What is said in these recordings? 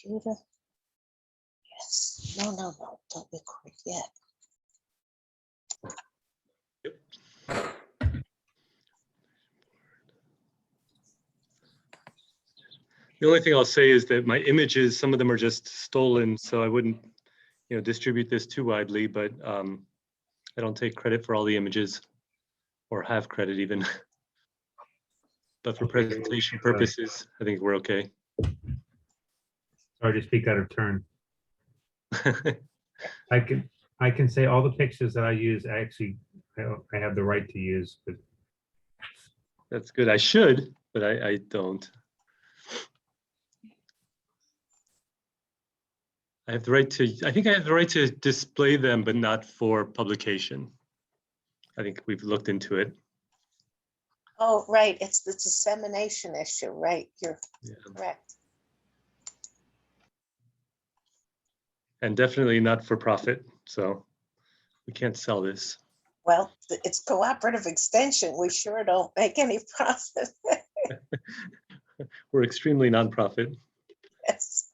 computer. Yes. No, don't record yet. The only thing I'll say is that my images, some of them are just stolen, so I wouldn't, distribute this too widely, but I don't take credit for all the images or have credit even. But for presentation purposes, I think we're okay. Sorry to speak out of turn. I can say all the pictures that I use, I have the right to use, but That's good. I should, but I don't. I have the right to, I think I have the right to display them, but not for publication. I think we've looked into it. Oh, right. It's the dissemination issue, right? You're correct. And definitely not for profit. So we can't sell this. Well, it's cooperative extension. We sure don't make any profit. We're extremely nonprofit. Yes.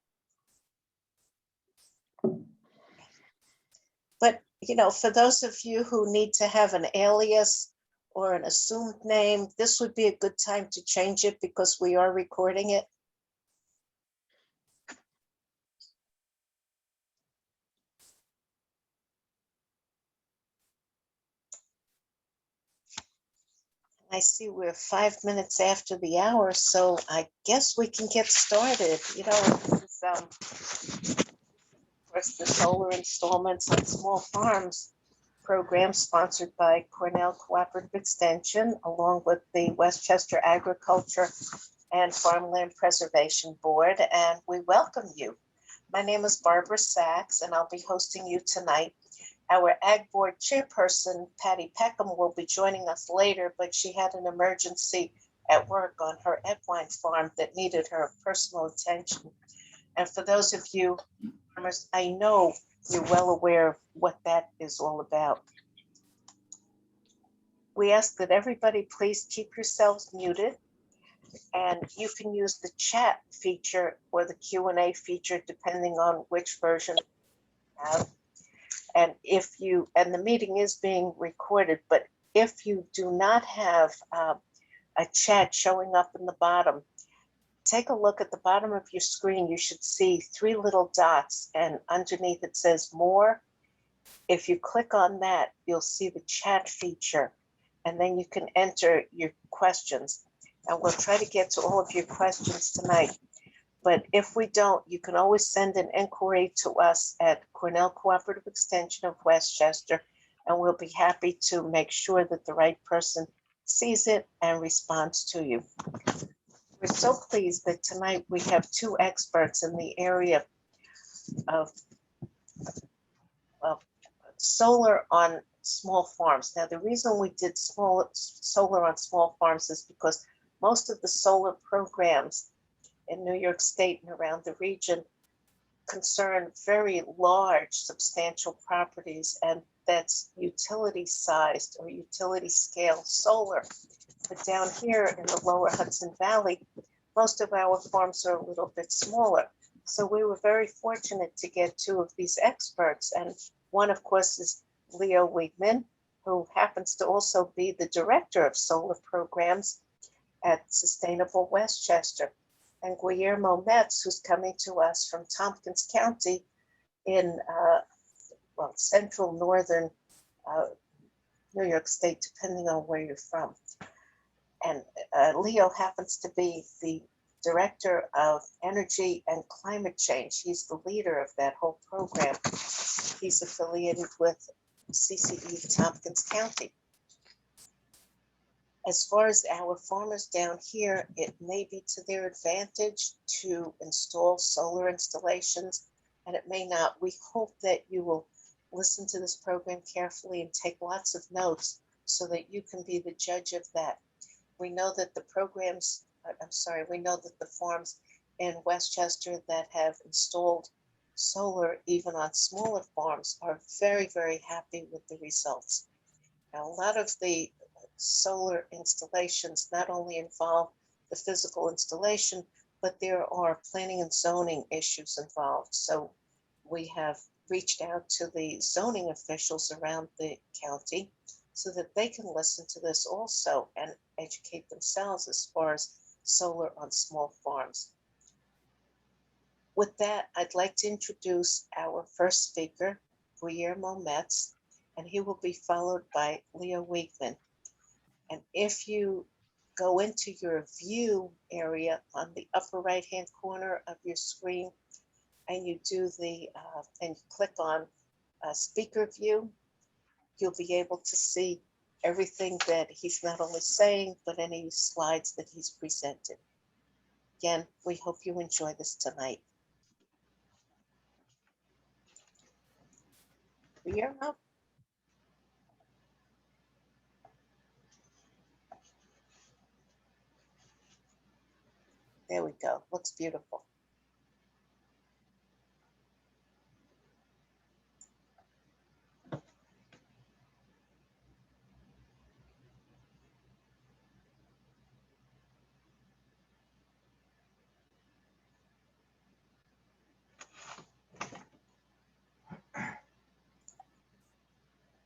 But, for those of you who need to have an alias or an assumed name, this would be a good time to change it because we are recording it. I see we're 5 minutes after the hour, so I guess we can get started. This is, of course, the solar installments on small farms program sponsored by Cornell Cooperative Extension, along with the Westchester Agriculture and Farmland Preservation Board, and we welcome you. My name is Barbara Sachs, and I'll be hosting you tonight. Our Ag Board Chairperson, Patty Peckham, will be joining us later, but she had an emergency at work on her equine farm that needed her personal attention. And for those of you farmers, I know you're well aware of what that is all about. We ask that everybody please keep yourselves muted, and you can use the chat feature or the Q&A feature depending on which version you have. And and the meeting is being recorded, but if you do not have a chat showing up in the bottom, take a look at the bottom of your screen. You should see 3 little dots, and underneath it says more. If you click on that, you'll see the chat feature, and then you can enter your questions. And we'll try to get to all of your questions tonight. But if we don't, you can always send an inquiry to us at Cornell Cooperative Extension of Westchester, and we'll be happy to make sure that the right person sees it and responds to you. We're so pleased that tonight we have 2 experts in the area of solar on small farms. Now, the reason we did solar on small farms is because most of the solar programs in New York State and around the region concern very large, substantial properties, and that's utility sized or utility scale solar. But down here in the lower Hudson Valley, most of our farms are a little bit smaller. So we were very fortunate to get 2 of these experts. And one, of course, is Leo Wiegman, who happens to also be the director of solar programs at Sustainable Westchester, and Guillermo Metz, who's coming to us from Tompkins County in central northern New York State, depending on where you're from. And Leo happens to be the director of energy and climate change. He's the leader of that whole program. He's affiliated with CCE Tompkins County. As far as our farmers down here, it may be to their advantage to install solar installations, and it may not. We hope that you will listen to this program carefully and take lots of notes so that you can be the judge of that. We know that we know that the farms in Westchester that have installed solar, even on smaller farms, are very, very happy with the results. Now, a lot of the solar installations not only involve the physical installation, but there are planning and zoning issues involved. So we have reached out to the zoning officials around the county so that they can listen to this also and educate themselves as far as solar on small farms. With that, I'd like to introduce our first speaker, Guillermo Metz, and he will be followed by Leo Wiegman. And if you go into your view area on the upper right-hand corner of your screen, and you do and you click on speaker view, you'll be able to see everything that he's not only saying, but any slides that he's presented. Again, we hope you enjoy this tonight. Guillermo? There we go. Looks beautiful.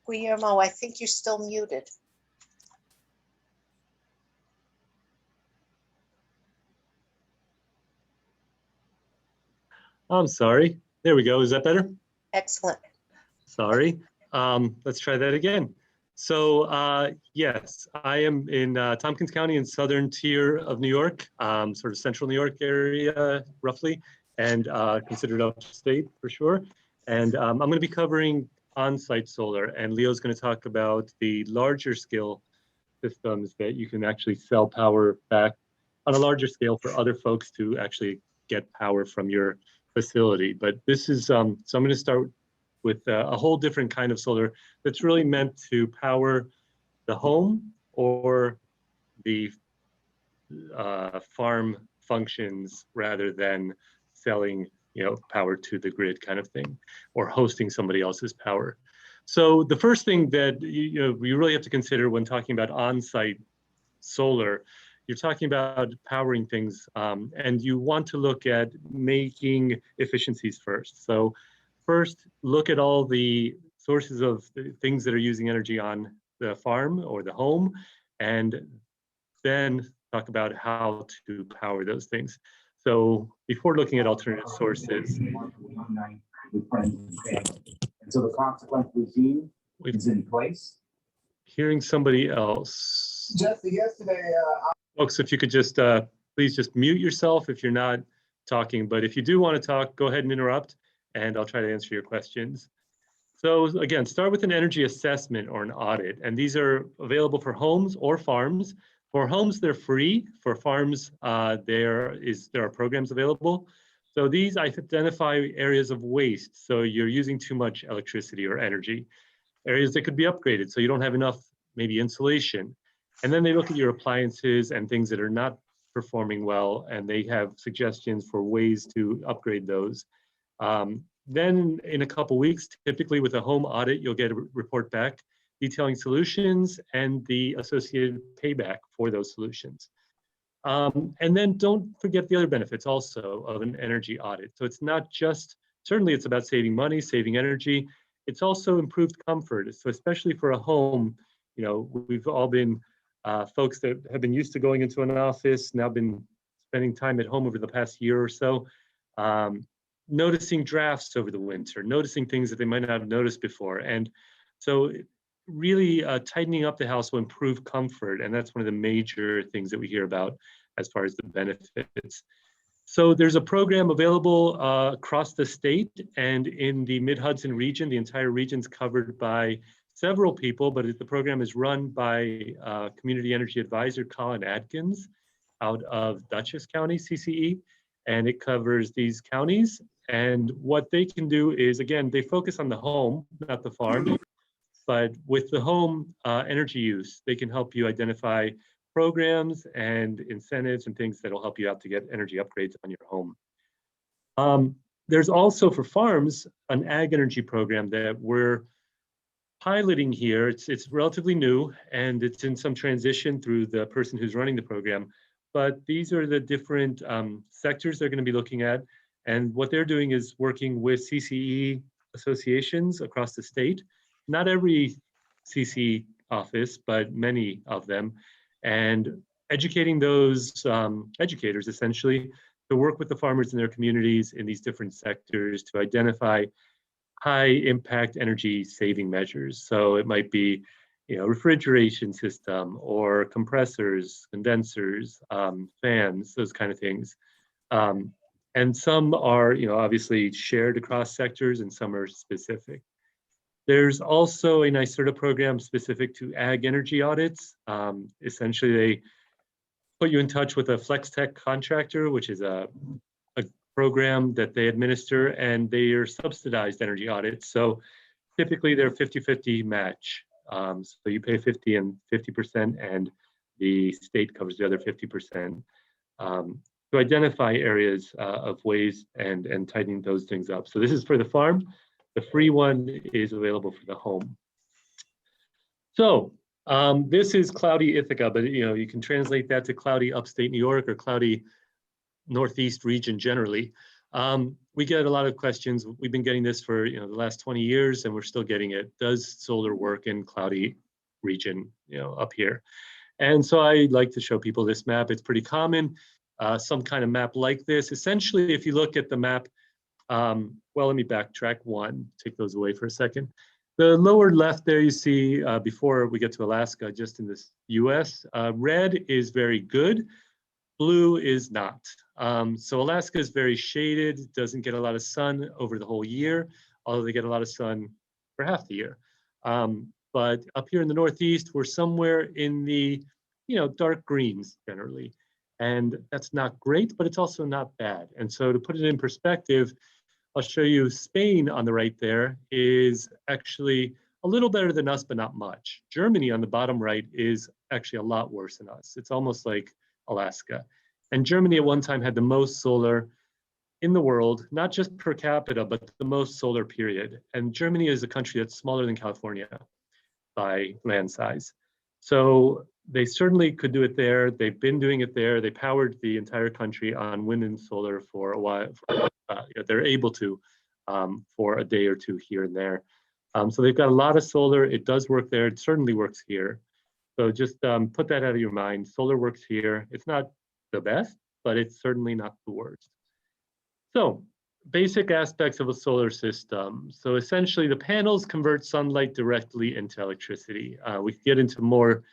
Guillermo, I think you're still muted. I'm sorry. There we go. Is that better? Excellent. Sorry. Let's try that again. So yes, I am in Tompkins County in southern tier of New York, sort of central New York area roughly, and considered upstate for sure. And I'm going to be covering on-site solar, and Leo's going to talk about the larger scale systems that you can actually sell power back on a larger scale for other folks to actually get power from your facility. But this is, so I'm going to start with a whole different kind of solar that's really meant to power the home or the farm functions rather than selling, power to the grid kind of thing, or hosting somebody else's power. So the first thing that you really have to consider when talking about on-site solar, you're talking about powering things, and you want to look at making efficiencies first. So first, look at all the sources of things that are using energy on the farm or the home, and then talk about how to power those things. So before looking at alternative sources, And so the consequent regime is in place. Hearing somebody else. Jesse, yesterday, Folks, if you could just please just mute yourself if you're not talking, but if you do want to talk, go ahead and interrupt and I'll try to answer your questions. So again, start with an energy assessment or an audit, and these are available for homes or farms. For homes, they're free. For farms, there are programs available. So these identify areas of waste. So you're using too much electricity or energy. Areas that could be upgraded so you don't have enough, maybe insulation. And then they look at your appliances and things that are not performing well, and they have suggestions for ways to upgrade those. Then in a couple weeks, typically with a home audit, you'll get a report back detailing solutions and the associated payback for those solutions. And then don't forget the other benefits also of an energy audit. So it's not just, certainly it's about saving money, saving energy. It's also improved comfort. So especially for a home, we've all been folks that have been used to going into an office, now been spending time at home over the past year or so, noticing drafts over the winter, noticing things that they might not have noticed before. And so really tightening up the house will improve comfort. And that's one of the major things that we hear about as far as the benefits. So there's a program available across the state, and in the Mid-Hudson region, the entire region's covered by several people, but the program is run by Community Energy Advisor Colin Adkins out of Dutchess County, CCE, and it covers these counties. And what they can do is, again, they focus on the home, not the farm, but with the home energy use, they can help you identify programs and incentives and things that will help you out to get energy upgrades on your home. There's also for farms an ag energy program that we're piloting here. It's relatively new and it's in some transition through the person who's running the program. but these are the different sectors they're going to be looking at. And what they're doing is working with CCE associations across the state. Not every CCE office, but many of them, and educating those educators essentially to work with the farmers in their communities in these different sectors to identify high impact energy saving measures. So it might be, refrigeration system or compressors, condensers, fans, those kind of things. And some are, obviously shared across sectors and some are specific. There's also a NYSERDA program specific to ag energy audits. Essentially, they put you in touch with a FlexTech contractor, which is a program that they administer, and they are subsidized energy audits. So typically they're 50-50 match. So you pay 50 and 50%, and the state covers the other 50%. To identify areas of waste and tightening those things up. So this is for the farm. The free one is available for the home. So this is cloudy Ithaca, but you can translate that to cloudy upstate New York or cloudy Northeast region generally. We get a lot of questions. We've been getting this for the last 20 years, and we're still getting it. Does solar work in cloudy region, up here? And so I like to show people this map. It's pretty common. Some kind of map like this. Essentially, if you look at the map, well, let me backtrack one, take those away for a second. The lower left there you see, before we get to Alaska, just in this US, red is very good, blue is not. So Alaska is very shaded, doesn't get a lot of sun over the whole year, although they get a lot of sun for half the year. But up here in the Northeast, we're somewhere in the dark greens generally. And that's not great, but it's also not bad. And so to put it in perspective, I'll show you Spain on the right there is actually a little better than us, but not much. Germany on the bottom right is actually a lot worse than us. It's almost like Alaska. And Germany at one time had the most solar in the world, not just per capita, but the most solar period. And Germany is a country that's smaller than California by land size. So they certainly could do it there. They've been doing it there. They powered the entire country on wind and solar for a while. They're able to for a day or two here and there. So they've got a lot of solar. It does work there. It certainly works here. So just put that out of your mind. Solar works here. It's not the best, but it's certainly not the worst. So basic aspects of a solar system. So essentially the panels convert sunlight directly into electricity. We can get into more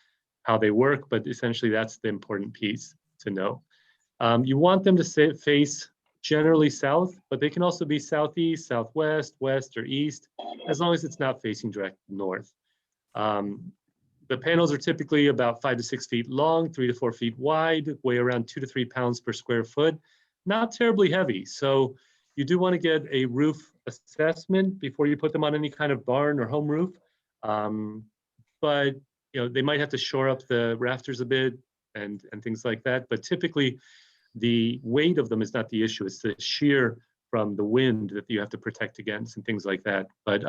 how they work, but essentially that's the important piece to know. You want them to face generally south, but they can also be southeast, southwest, west, or east, as long as it's not facing direct north. The panels are typically about 5 to 6 feet long, 3 to 4 feet wide, weigh around 2 to 3 pounds per square foot, not terribly heavy. So you do want to get a roof assessment before you put them on any kind of barn or home roof. But they might have to shore up the rafters a bit and things like that. But typically the weight of them is not the issue. It's the shear from the wind that you have to protect against and things like that. But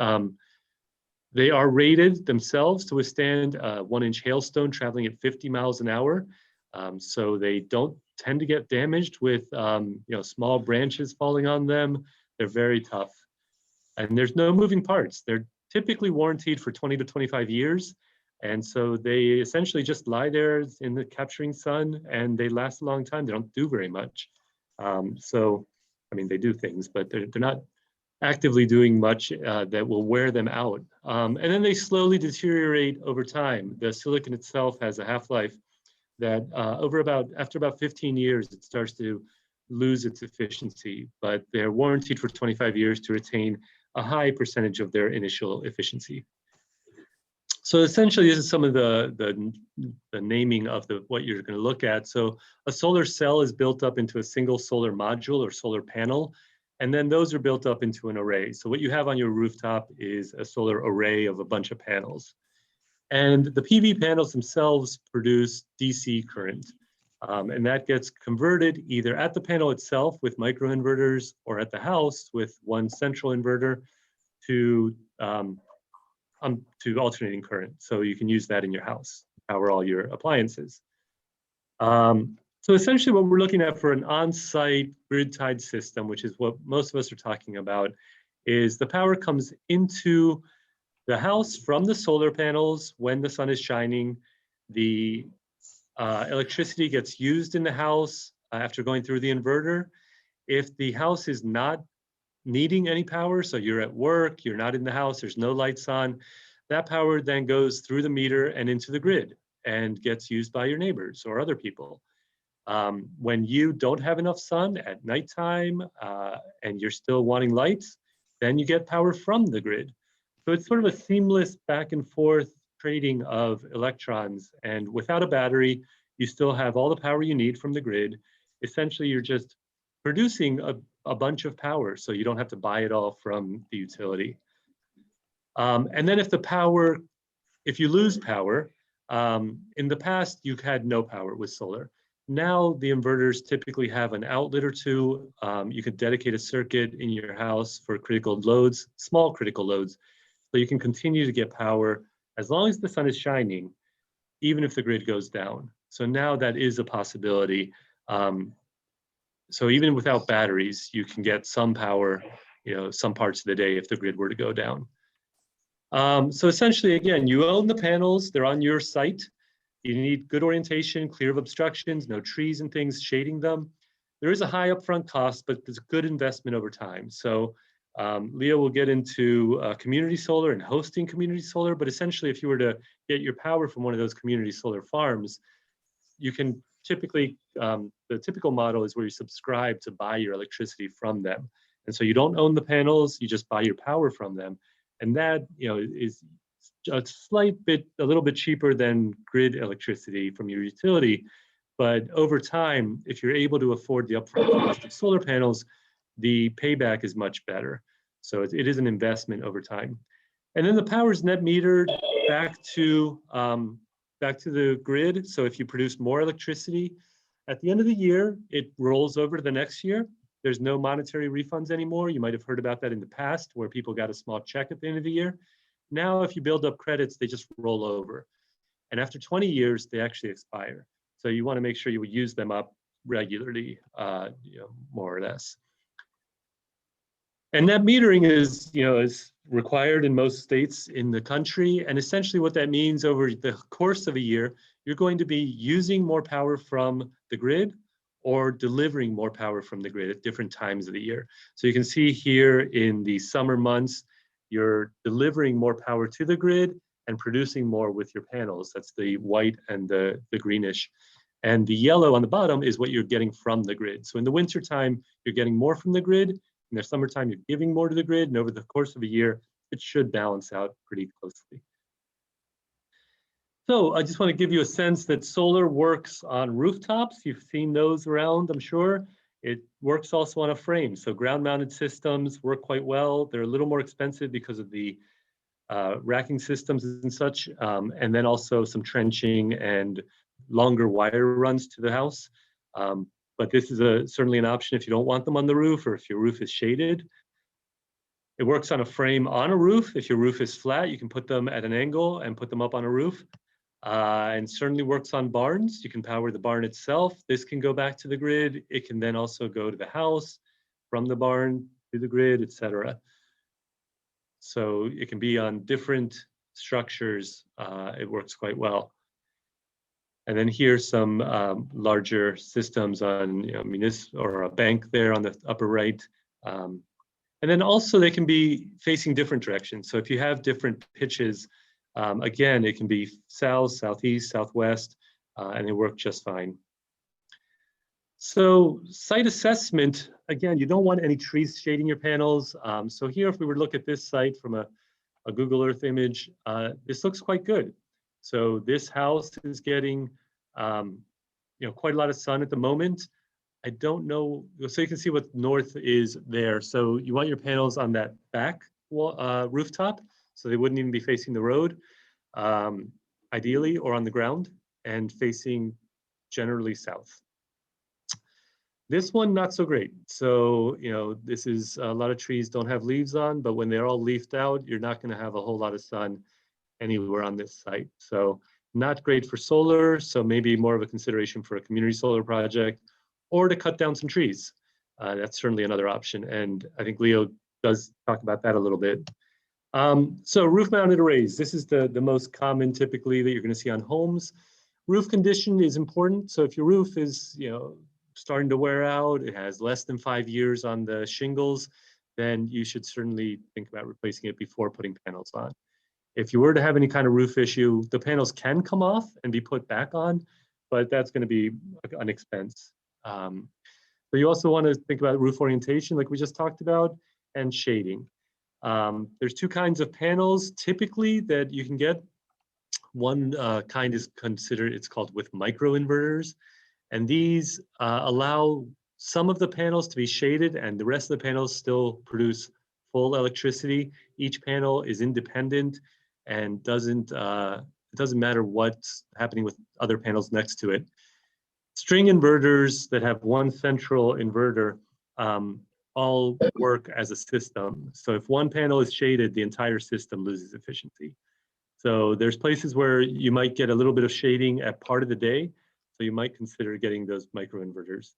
they are rated themselves to withstand a 1-inch hailstone traveling at 50 miles an hour. So they don't tend to get damaged with small branches falling on them. They're very tough. And there's no moving parts. They're typically warranted for 20 to 25 years. And so they essentially just lie there in the capturing sun, and they last a long time. They don't do very much. So, I mean, they do things, but they're not actively doing much that will wear them out. And then they slowly deteriorate over time. The silicon itself has a half-life that after about 15 years, it starts to lose its efficiency, but they're warranted for 25 years to retain a high percentage of their initial efficiency. So essentially, this is some of the naming of what you're going to look at. So a solar cell is built up into a single solar module or solar panel, and then those are built up into an array. So what you have on your rooftop is a solar array of a bunch of panels. And the PV panels themselves produce DC current. And that gets converted either at the panel itself with microinverters or at the house with one central inverter to alternating current. So you can use that in your house, power all your appliances. So So essentially what we're looking at for an on-site grid-tied system, which is what most of us are talking about, is the power comes into the house from the solar panels when the sun is shining. The electricity gets used in the house after going through the inverter. If the house is not needing any power, so you're at work, you're not in the house, there's no lights on, that power then goes through the meter and into the grid and gets used by your neighbors or other people. When you don't have enough sun at nighttime and you're still wanting lights, then you get power from the grid. So it's sort of a seamless back and forth trading of electrons. And without a battery, you still have all the power you need from the grid. Essentially, you're just producing a bunch of power, so you don't have to buy it all from the utility. And then if you lose power, in the past, you had no power with solar. Now the inverters typically have an outlet or two. You could dedicate a circuit in your house for critical loads, small critical loads, so you can continue to get power as long as the sun is shining, even if the grid goes down. So now that is a possibility. So even without batteries, you can get some power, some parts of the day if the grid were to go down. So essentially, again, you own the panels, they're on your site. You need good orientation, clear of obstructions, no trees and things shading them. There is a high upfront cost, but there's good investment over time. So Leo will get into community solar and hosting community solar, but essentially if you were to get your power from one of those community solar farms, you can typically, the typical model is where you subscribe to buy your electricity from them. And so you don't own the panels, you just buy your power from them. And that is a little bit cheaper than grid electricity from your utility. But over time, if you're able to afford the upfront cost of solar panels, the payback is much better. So it is an investment over time. And then the power is net metered back to the grid. So if you produce more electricity, at the end of the year, it rolls over to the next year. There's no monetary refunds anymore. You might have heard about that in the past where people got a small check at the end of the year. Now, if you build up credits, they just roll over. And after 20 years, they actually expire. So you want to make sure you use them up regularly, more or less. And net metering is required in most states in the country. And essentially what that means over the course of a year, you're going to be using more power from the grid or delivering more power from the grid at different times of the year. So you can see here in the summer months, you're delivering more power to the grid and producing more with your panels. That's the white and the greenish. And the yellow on the bottom is what you're getting from the grid. So in the wintertime, you're getting more from the grid. In the summertime, you're giving more to the grid. And over the course of a year, it should balance out pretty closely. So I just want to give you a sense that solar works on rooftops. You've seen those around, I'm sure. It works also on a frame. So ground-mounted systems work quite well. They're a little more expensive because of the racking systems and such, and then also some trenching and longer wire runs to the house. But this is certainly an option if you don't want them on the roof or if your roof is shaded. It works on a frame on a roof. If your roof is flat, you can put them at an angle and put them up on a roof. And certainly works on barns. You can power the barn itself. This can go back to the grid. It can then also go to the house from the barn to the grid, etc. So it can be on different structures. It works quite well. And then here's some larger systems on municipal or a bank there on the upper right. And then also they can be facing different directions. So if you have different pitches, again, it can be south, southeast, southwest, and they work just fine. So site assessment, again, you don't want any trees shading your panels. So here, if we were to look at this site from a Google Earth image, this looks quite good. So this house is getting quite a lot of sun at the moment. I don't know, so you can see what north is there. So you want your panels on that back rooftop, so they wouldn't even be facing the road, ideally, or on the ground, and facing generally south. This one, not so great. So, this is a lot of trees don't have leaves on, but when they're all leafed out, you're not going to have a whole lot of sun anywhere on this site. So Not great for solar, so maybe more of a consideration for a community solar project, or to cut down some trees. That's certainly another option, and I think Leo does talk about that a little bit. So roof-mounted arrays, this is the most common typically that you're going to see on homes. Roof condition is important, so if your roof is starting to wear out, it has less than 5 years on the shingles, then you should certainly think about replacing it before putting panels on. If you were to have any kind of roof issue, the panels can come off and be put back on, but that's going to be an expense. So you also want to think about roof orientation, like we just talked about, and shading. There's two kinds of panels typically that you can get. One kind is considered, it's called with microinverters, and these allow some of the panels to be shaded and the rest of the panels still produce full electricity. Each panel is independent and it doesn't matter what's happening with other panels next to it. String inverters that have one central inverter all work as a system. So if one panel is shaded, the entire system loses efficiency. So there's places where you might get a little bit of shading at part of the day. So you might consider getting those microinverters.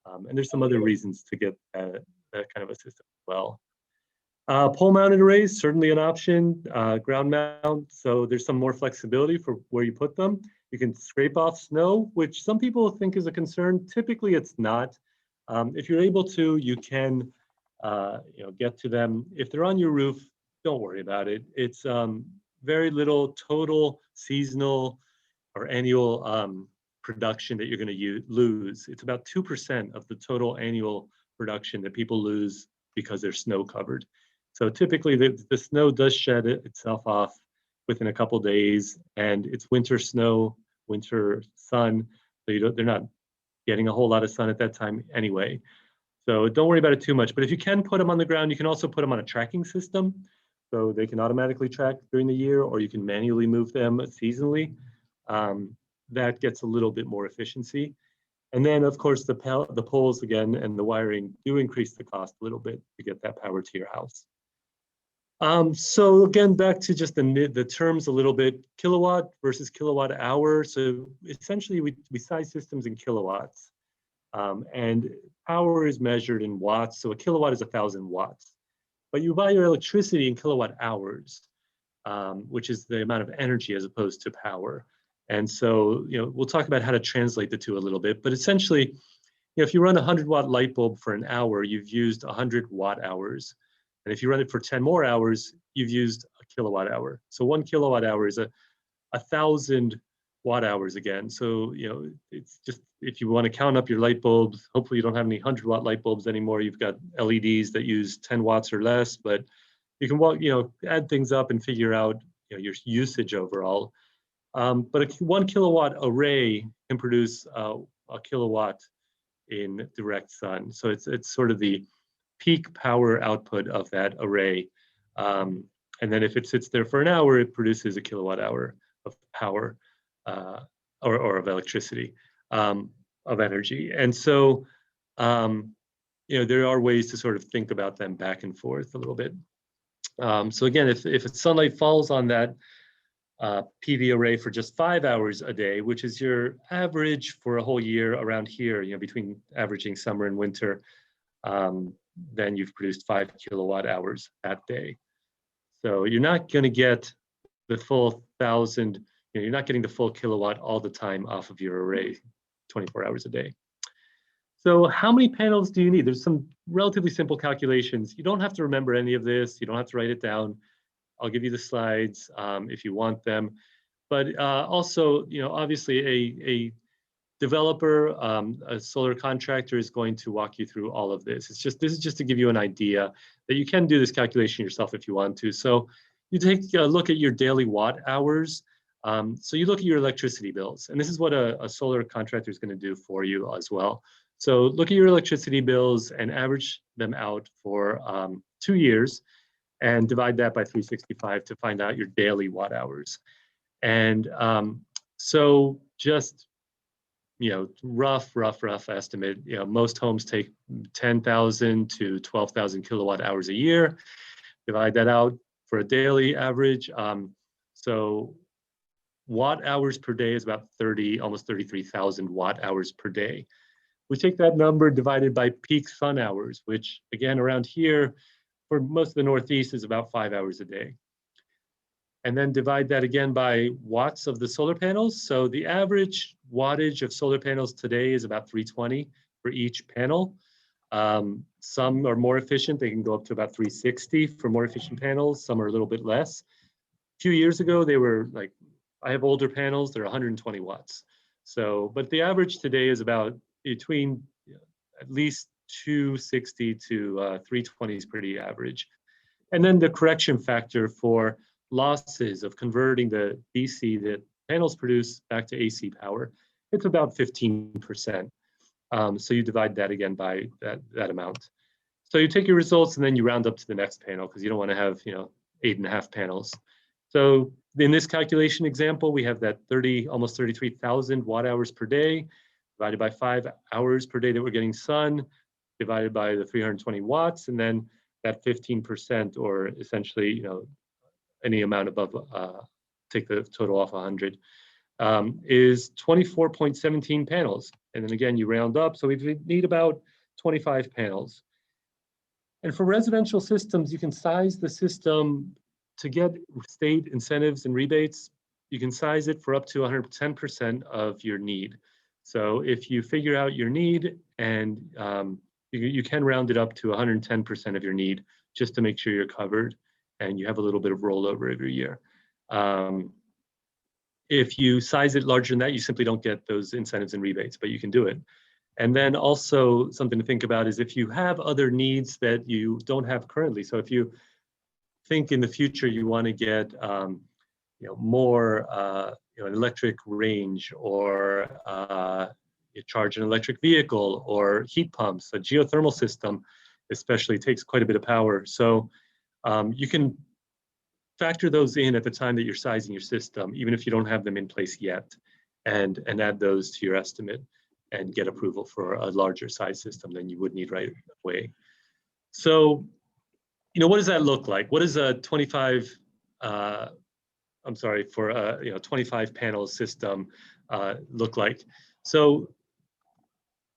And there's some other reasons to get that kind of a system as well. Pole mounted arrays, certainly an option, ground mount. So there's some more flexibility for where you put them. You can scrape off snow, which some people think is a concern. Typically it's not. If you're able to, you can get to them. If they're on your roof, don't worry about it. It's very little total seasonal or annual production that you're going to lose. It's about 2% of the total annual production that people lose because they're snow covered. So typically the snow does shed itself off within a couple days, and it's winter snow, winter sun, so they're not getting a whole lot of sun at that time anyway. So don't worry about it too much. But if you can put them on the ground, you can also put them on a tracking system. So they can automatically track during the year, or you can manually move them seasonally. That gets a little bit more efficiency. And then of course the poles again and the wiring do increase the cost a little bit to get that power to your house. So again, back to just the terms a little bit, kilowatt versus kilowatt hour. So essentially we size systems in kilowatts, and power is measured in watts. So a kilowatt is 1,000 watts, but you buy your electricity in kilowatt hours, which is the amount of energy as opposed to power. And so, we'll talk about how to translate the two a little bit, but essentially, if you run a 100-watt light bulb for an hour, you've used 100 watt hours. And if you run it for 10 more hours, you've used a kilowatt hour. So 1 kilowatt hour is 1,000 watt hours again. So, it's just, if you want to count up your light bulbs, hopefully you don't have any 100-watt light bulbs anymore. You've got LEDs that use 10 watts or less, but you can, add things up and figure out, your usage overall. But a 1 kilowatt array can produce a kilowatt in direct sun. So it's sort of the peak power output of that array. And then if it sits there for an hour, it produces a kilowatt hour of power or of electricity, of energy. And so, there are ways to sort of think about them back and forth a little bit. So again, if sunlight falls on that PV array for just 5 hours a day, which is your average for a whole year around here, between averaging summer and winter, then you've produced 5 kilowatt hours that day. So you're not going to get the full 1,000, you're not getting the full kilowatt all the time off of your array 24 hours a day. So how many panels do you need? There's some relatively simple calculations. You don't have to remember any of this. You don't have to write it down. I'll give you the slides if you want them. But also, obviously a developer, a solar contractor is going to walk you through all of this. This is just to give you an idea that you can do this calculation yourself if you want to. So you take a look at your daily watt hours. So you look at your electricity bills, and this is what a solar contractor is going to do for you as well. So look at your electricity bills and average them out for 2 years and divide that by 365 to find out your daily watt hours. And so just, rough estimate, most homes take 10,000 to 12,000 kilowatt hours a year. Divide that out for a daily average. So watt hours per day is about 30, almost 33,000 watt hours per day. We take that number divided by peak sun hours, which again, around here, for most of the Northeast is about 5 hours a day. And then divide that again by watts of the solar panels. So the average wattage of solar panels today is about 320 for each panel. Some are more efficient. They can go up to about 360 for more efficient panels. Some are a little bit less. A few years ago, they were like, I have older panels, they're 120 watts. So, but the average today is about between at least 260 to 320 is pretty average. And then the correction factor for losses of converting the DC that panels produce back to AC power, it's about 15%. So you divide that again by that amount. So you take your results and then you round up to the next panel because you don't want to have 8.5 panels. So in this calculation example, we have that almost 33,000 watt hours per day divided by 5 hours per day that we're getting sun, divided by the 320 watts, and then that 15%, or essentially, any amount above, take the total off 100, is 24.17 panels. And then again, you round up, so we need about 25 panels. And for residential systems, you can size the system to get state incentives and rebates. You can size it for up to 110% of your need. So if you figure out your need and you can round it up to 110% of your need just to make sure you're covered and you have a little bit of rollover every year. If you size it larger than that, you simply don't get those incentives and rebates, but you can do it. And then also something to think about is if you have other needs that you don't have currently. So if you think in the future you want to get more an electric range, or you charge an electric vehicle, or heat pumps, a geothermal system especially takes quite a bit of power. So you can factor those in at the time that you're sizing your system, even if you don't have them in place yet, and add those to your estimate and get approval for a larger size system than you would need right away. So, what does that look like? What does a 25 panel system look like? So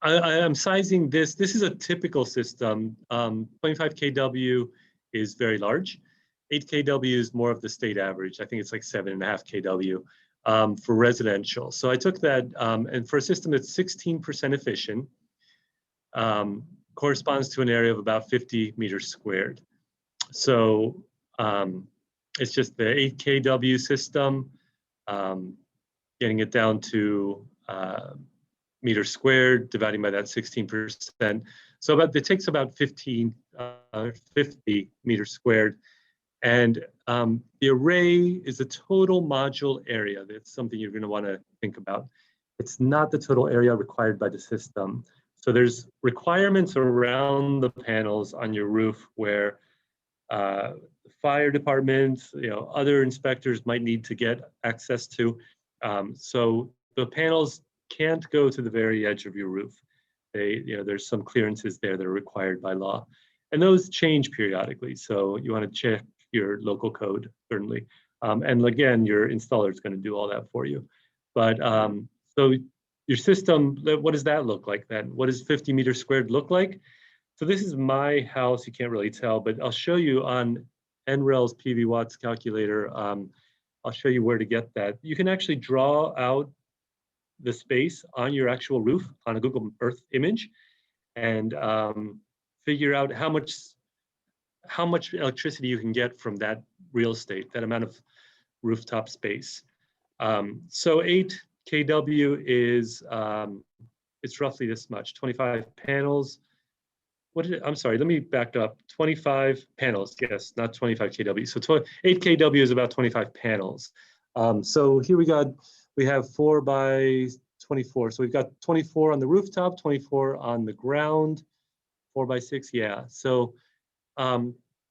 I'm sizing this. This is a typical system. 25 kW is very large. 8 kW is more of the state average. I think it's like 7.5 kW for residential. So I took that, and for a system that's 16% efficient, corresponds to an area of about 50 meters squared. So it's just the 8 kW system, getting it down to meters squared, dividing by that 16%. So it takes about 50 meters squared. And the array is the total module area. That's something you're going to want to think about. It's not the total area required by the system. So there's requirements around the panels on your roof where fire departments, other inspectors might need to get access to. So the panels can't go to the very edge of your roof. There's some clearances there that are required by law, and those change periodically. So you want to check your local code, certainly. And again, your installer is going to do all that for you. But so your system, what does that look like then? What does 50 meters squared look like? So this is my house. You can't really tell, but I'll show you on NREL's PV watts calculator. I'll show you where to get that. You can actually draw out the space on your actual roof on a Google Earth image and figure out how much electricity you can get from that real estate, that amount of rooftop space. So 8 kW is, it's roughly this much, 25 panels. I'm sorry, let me back up. 25 panels, yes, not 25 kW. So 8 kW is about 25 panels. So here we have 4 by 24. So we've got 24 on the rooftop, 24 on the ground, 4 by 6, yeah. So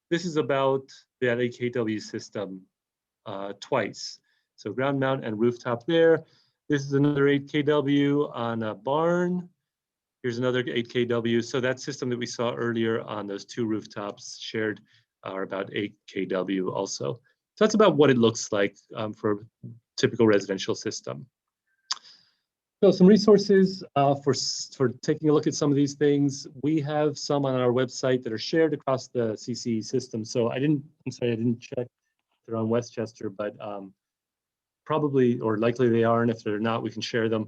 this is about that 8 kW system twice. So ground mount and rooftop there. This is another 8 kW on a barn. Here's another 8 kW. So that system that we saw earlier on those 2 rooftops shared are about 8 kW also. So that's about what it looks like for typical residential system. So some resources for taking a look at some of these things. We have some on our website that are shared across the CCE system. So I didn't check if they're on Westchester, but probably or likely they are, and if they're not, we can share them.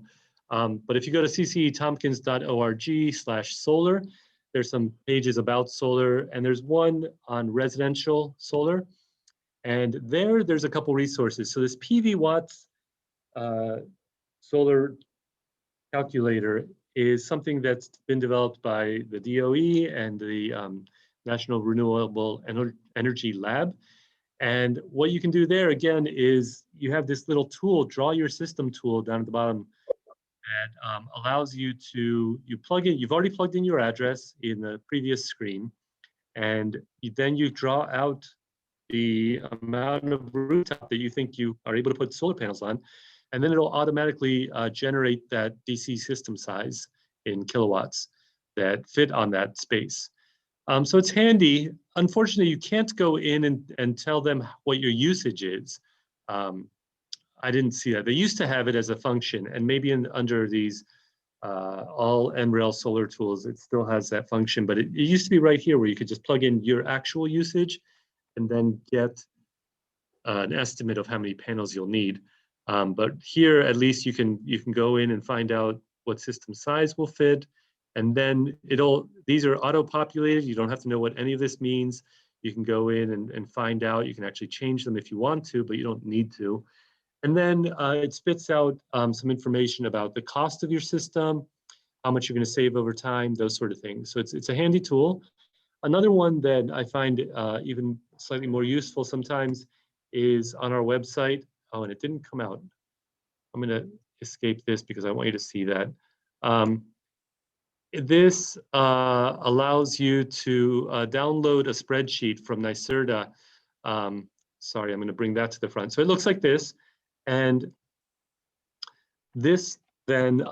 But if you go to ccetompkins.org/solar, there's some pages about solar, and there's one on residential solar. And there's a couple resources. So this PV Watts solar calculator is something that's been developed by the DOE and the National Renewable Energy Lab. And what you can do there again is you have this little tool, draw your system tool down at the bottom, that allows you to, you've already plugged in your address in the previous screen, and then you draw out the amount of rooftop that you think you are able to put solar panels on, and then it'll automatically generate that DC system size in kilowatts that fit on that space. So it's handy. Unfortunately, you can't go in and tell them what your usage is. I didn't see that. They used to have it as a function, and maybe under these all NREL solar tools, it still has that function, but it used to be right here where you could just plug in your actual usage and then get an estimate of how many panels you'll need. But here, at least you can go in and find out what system size will fit, and then these are auto-populated. You don't have to know what any of this means. You can go in and find out. You can actually change them if you want to, but you don't need to. And then it spits out some information about the cost of your system, how much you're going to save over time, those sort of things. So it's a handy tool. Another one that I find even slightly more useful sometimes is on our website. Oh, and it didn't come out. I'm going to escape this because I want you to see that. This allows you to download a spreadsheet from NYSERDA. Sorry, I'm going to bring that to the front. So it looks like this. And this then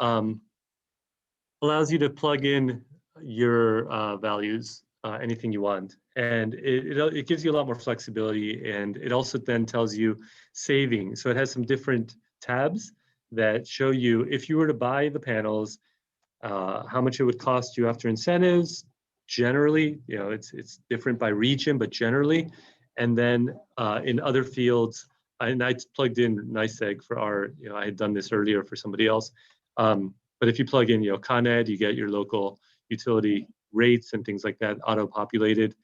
allows you to plug in your values, anything you want. And it gives you a lot more flexibility, and it also then tells you saving. So it has some different tabs that show you if you were to buy the panels, how much it would cost you after incentives. Generally, it's different by region, but generally. And then in other fields, and I plugged in NYSEG for our, I had done this earlier for somebody else. But if you plug in, Con Ed, you get your local utility rates and things like that auto-populated.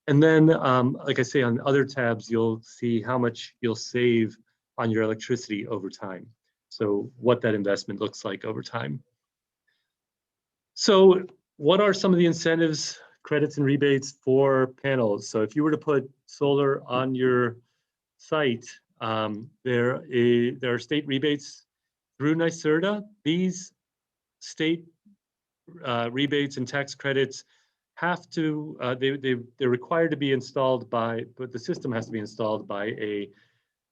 And then, like I say, on other tabs, you'll see how much you'll save on your electricity over time. So what that investment looks like over time. So what are some of the incentives, credits, and rebates for panels? So if you were to put solar on your site, there are state rebates through NYSERDA. These state rebates and tax credits have to, they're required to be installed by, but the system has to be installed by a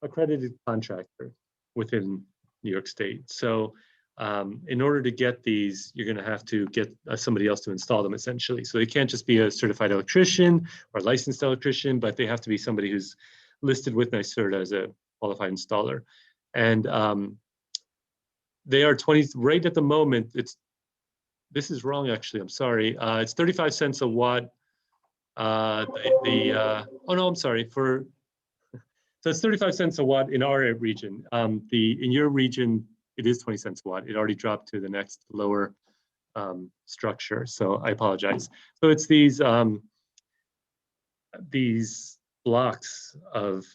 accredited contractor within New York State. So in order to get these, you're going to have to get somebody else to install them, essentially. So they can't just be a certified electrician or licensed electrician, but they have to be somebody who's listed with NYSERDA as a qualified installer. And they are right at the moment, this is wrong, actually, I'm sorry. It's 35 cents a watt. Oh no, I'm sorry, so it's 35 cents a watt in our region. In your region, it is 20 cents a watt. It already dropped to the next lower structure, so I apologize. So it's these blocks of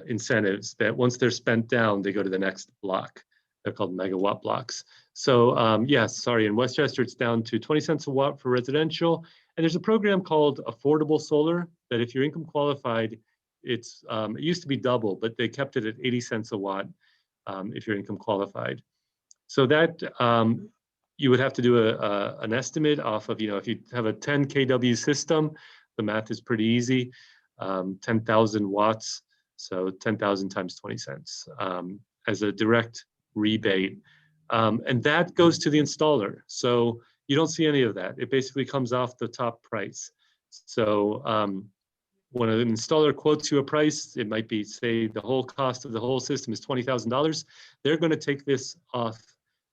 incentives that once they're spent down, they go to the next block. They're called megawatt blocks. So yes, sorry, in Westchester, it's down to 20 cents a watt for residential. And there's a program called Affordable Solar that if you're income qualified, it used to be double, but they kept it at 80 cents a watt if you're income qualified. So that you would have to do an estimate off of, if you have a 10 kW system, the math is pretty easy, 10,000 watts, so 10,000 times 20 cents as a direct rebate. And that goes to the installer. So you don't see any of that. It basically comes off the top price. So when an installer quotes you a price, it might be, say, the whole cost of the whole system is $20,000. They're going to take this off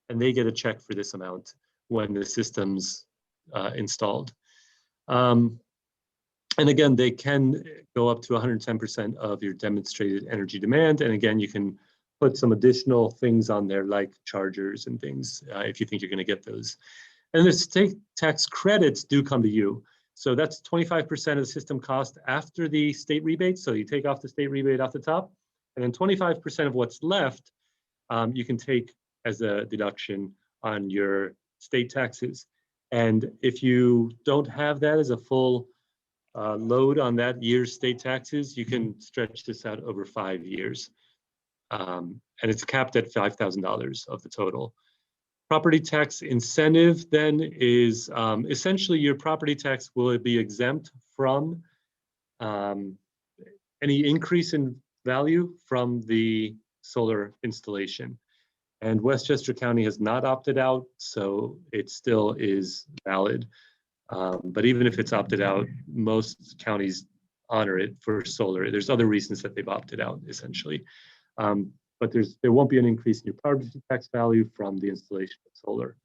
and they get a check for this amount when the system's installed. And again, they can go up to 110% of your demonstrated energy demand. And again, you can put some additional things on there like chargers and things if you think you're going to get those. And the state tax credits do come to you. So that's 25% of the system cost after the state rebate. So you take off the state rebate off the top, and then 25% of what's left you can take as a deduction on your state taxes. And if you don't have that as a full load on that year's state taxes, you can stretch this out over 5 years. And it's capped at $5,000 of the total. Property tax incentive then is essentially your property tax will be exempt from any increase in value from the solar installation. And Westchester County has not opted out, so it still is valid. But even if it's opted out, most counties honor it for solar. There's other reasons that they've opted out, essentially. But there won't be an increase in your property tax value from the installation of solar.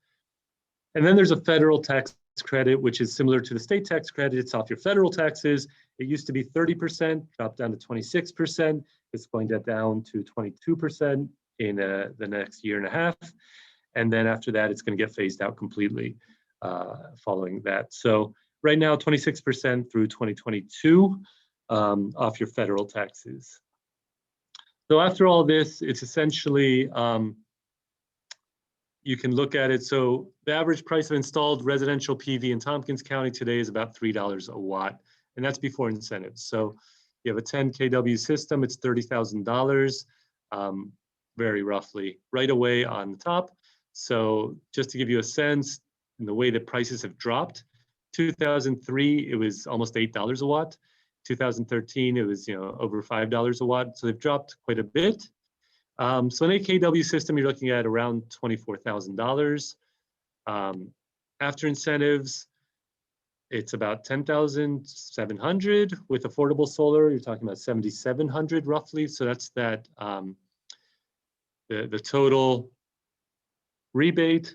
And then there's a federal tax credit, which is similar to the state tax credit. It's off your federal taxes. It used to be 30%, dropped down to 26%. It's going down to 22% in the next year and a half. And then after that, it's going to get phased out completely following that. So right now, 26% through 2022 off your federal taxes. So after all this, it's essentially, you can look at it. So the average price of installed residential PV in Tompkins County today is about $3 a watt, and that's before incentives. So you have a 10 kW system, it's $30,000, very roughly, right away on the top. So just to give you a sense, in the way that prices have dropped, 2003, it was almost $8 a watt. 2013, it was over $5 a watt. So they've dropped quite a bit. So an 8 kW system, you're looking at around $24,000. After incentives, it's about $10,700. With affordable solar, you're talking about $7,700 roughly. So that's that the total rebate,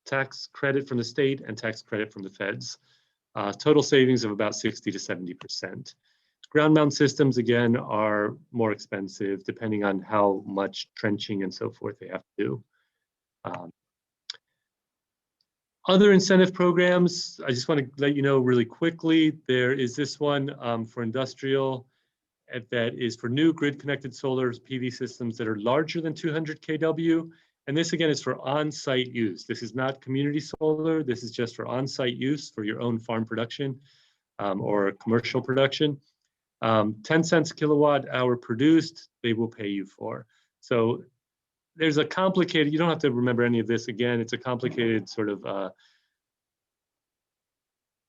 tax credit from the state, and tax credit from the feds. Total savings of about 60 to 70%. Ground mount systems, again, are more expensive depending on how much trenching and so forth they have to do. Other incentive programs, I just want to let you know really quickly, there is this one for industrial that is for new grid-connected solar PV systems that are larger than 200 kW. And this, again, is for on-site use. This is not community solar. This is just for on-site use for your own farm production or commercial production. 10 cents a kilowatt hour produced, they will pay you for. So there's a complicated, you don't have to remember any of this. Again, it's a complicated sort of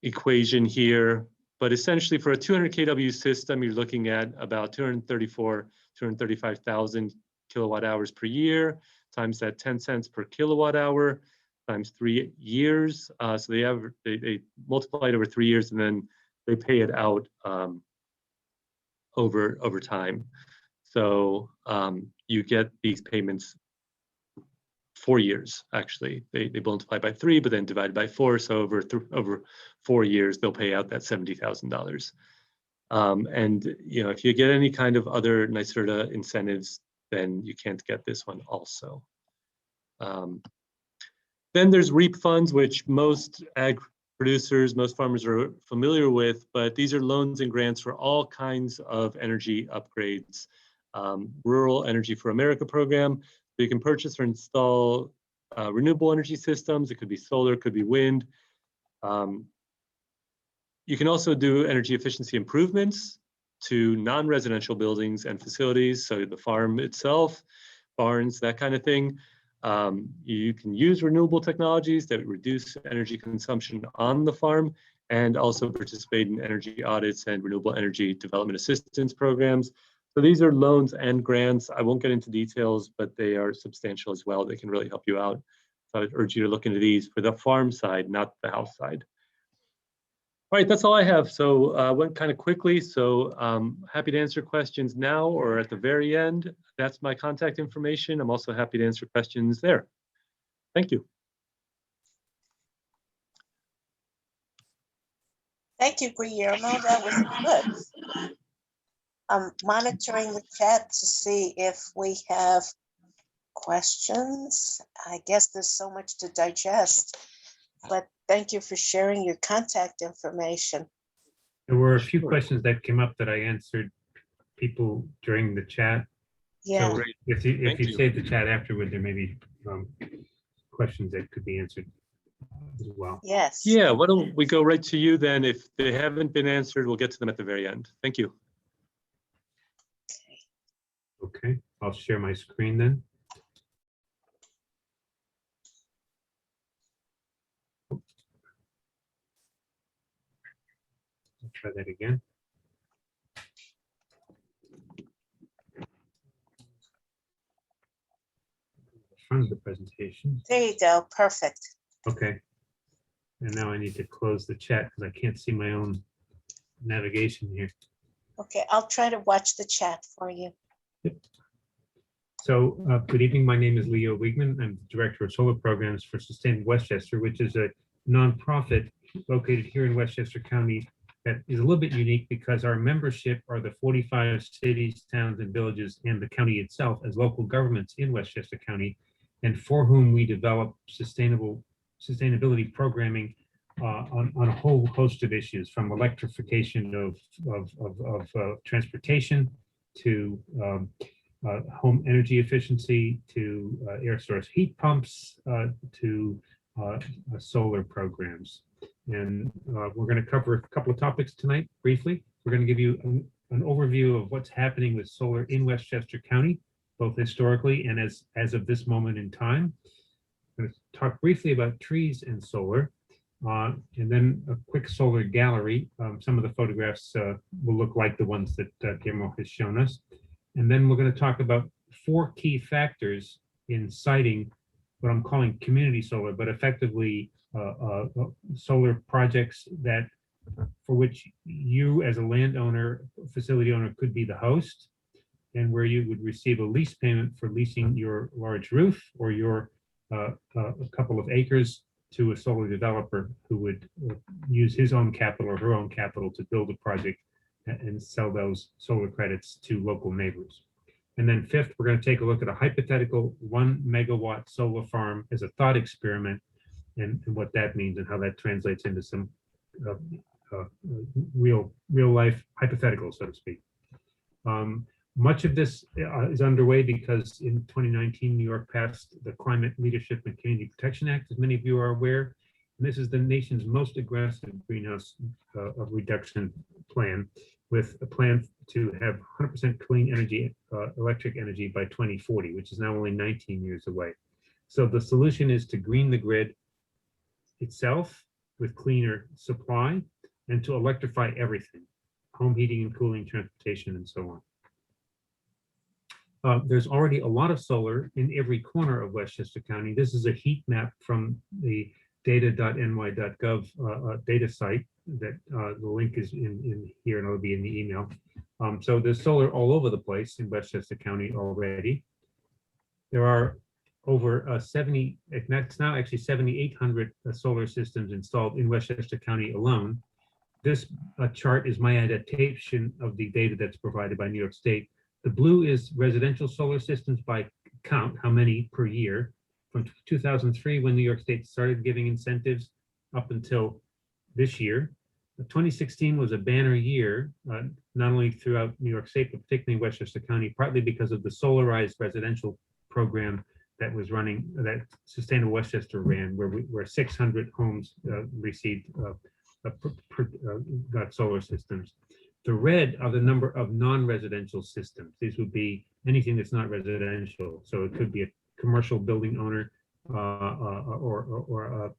equation here. But essentially for a 200 kW system, you're looking at about 235,000 kilowatt hours per year, times that 10 cents per kilowatt hour, times 3 years. So they multiply it over 3 years, and then they pay it out over time. So you get these payments 4 years, actually. They multiply by 3, but then divided by 4. So over 4 years, they'll pay out that $70,000. And if you get any kind of other NYSERDA incentives, then you can't get this one also. Then there's REAP funds, which most ag producers, most farmers are familiar with, but these are loans and grants for all kinds of energy upgrades. Rural Energy for America program, so you can purchase or install renewable energy systems. It could be solar, it could be wind. You can also do energy efficiency improvements to non-residential buildings and facilities, so the farm itself, barns, that kind of thing. You can use renewable technologies that reduce energy consumption on the farm, and also participate in energy audits and renewable energy development assistance programs. So these are loans and grants. I won't get into details, but they are substantial as well. They can really help you out. So I'd urge you to look into these for the farm side, not the house side. All right, that's all I have. So went kind of quickly. So happy to answer questions now or at the very end. That's my contact information. I'm also happy to answer questions there. Thank you. Thank you, Guillermo. That was good. I'm monitoring the chat to see if we have questions. I guess there's so much to digest, but thank you for sharing your contact information. There were a few Sure. questions that came up that I answered people during the chat. Yeah, So if you Thank you. save the chat afterward, there may be questions that could be answered as well. yes. Yeah, why don't we go right to you then? If they haven't been answered, we'll get to them at the very end. Thank you. Okay, I'll share my screen then. I'll try that again. Front of the presentation. There you go. Perfect. Okay. And now I need to close the chat because I can't see my own navigation here. Okay, I'll try to watch the chat for you. So good evening. My name is Leo Wiegman. I'm the Director of Solar Programs for Sustainable Westchester, which is a nonprofit located here in Westchester County that is a little bit unique because our membership are the 45 cities, towns, and villages and the county itself as local governments in Westchester County, and for whom we develop sustainability programming on a whole host of issues, from electrification of transportation to home energy efficiency to air source heat pumps to solar programs. And we're going to cover a couple of topics tonight briefly. We're going to give you an overview of what's happening with solar in Westchester County, both historically and as of this moment in time. I'm going to talk briefly about trees and solar, and then a quick solar gallery. Some of the photographs will look like the ones that Guillermo has shown us. And then we're going to talk about 4 key factors in citing what I'm calling community solar, but effectively solar projects that for which you as a landowner, facility owner could be the host, and where you would receive a lease payment for leasing your large roof or your a couple of acres to a solar developer who would use his own capital or her own capital to build a project and sell those solar credits to local neighbors. And then 5th, we're going to take a look at a hypothetical 1 megawatt solar farm as a thought experiment and what that means and how that translates into some real life hypothetical, so to speak. Much of this is underway because in 2019, New York passed the Climate Leadership and Community Protection Act, as many of you are aware. And this is the nation's most aggressive greenhouse reduction plan, with a plan to have 100% clean energy, electric energy by 2040, which is now only 19 years away. So the solution is to green the grid itself with cleaner supply and to electrify everything, home heating and cooling, transportation, and so on. There's already a lot of solar in every corner of Westchester County. This is a heat map from the data.ny.gov data site that the link is in here and it'll be in the email. So there's solar all over the place in Westchester County already. There are over 70, it's now actually 7,800 solar systems installed in Westchester County alone. This chart is my adaptation of the data that's provided by New York State. The blue is residential solar systems by count, how many per year, from 2003 when New York State started giving incentives up until this year. 2016 was a banner year, not only throughout New York State, but particularly in Westchester County, partly because of the solarized residential program that was running, that Sustainable Westchester ran, where 600 homes received, got solar systems. The red are the number of non-residential systems. These would be anything that's not residential. So it could be a commercial building owner or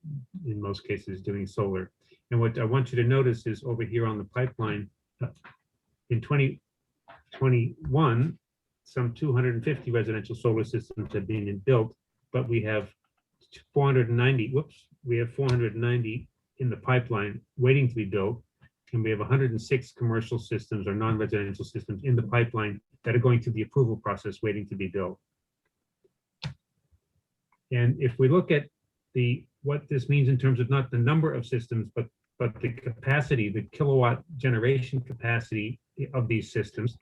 in most cases doing solar. And what I want you to notice is over here on the pipeline, in 2021, some 250 residential solar systems have been built, but we have 490, we have 490 in the pipeline waiting to be built. And we have 106 commercial systems or non-residential systems in the pipeline that are going through the approval process waiting to be built. And if we look at what this means in terms of not the number of systems, but the capacity, the kilowatt generation capacity of these systems,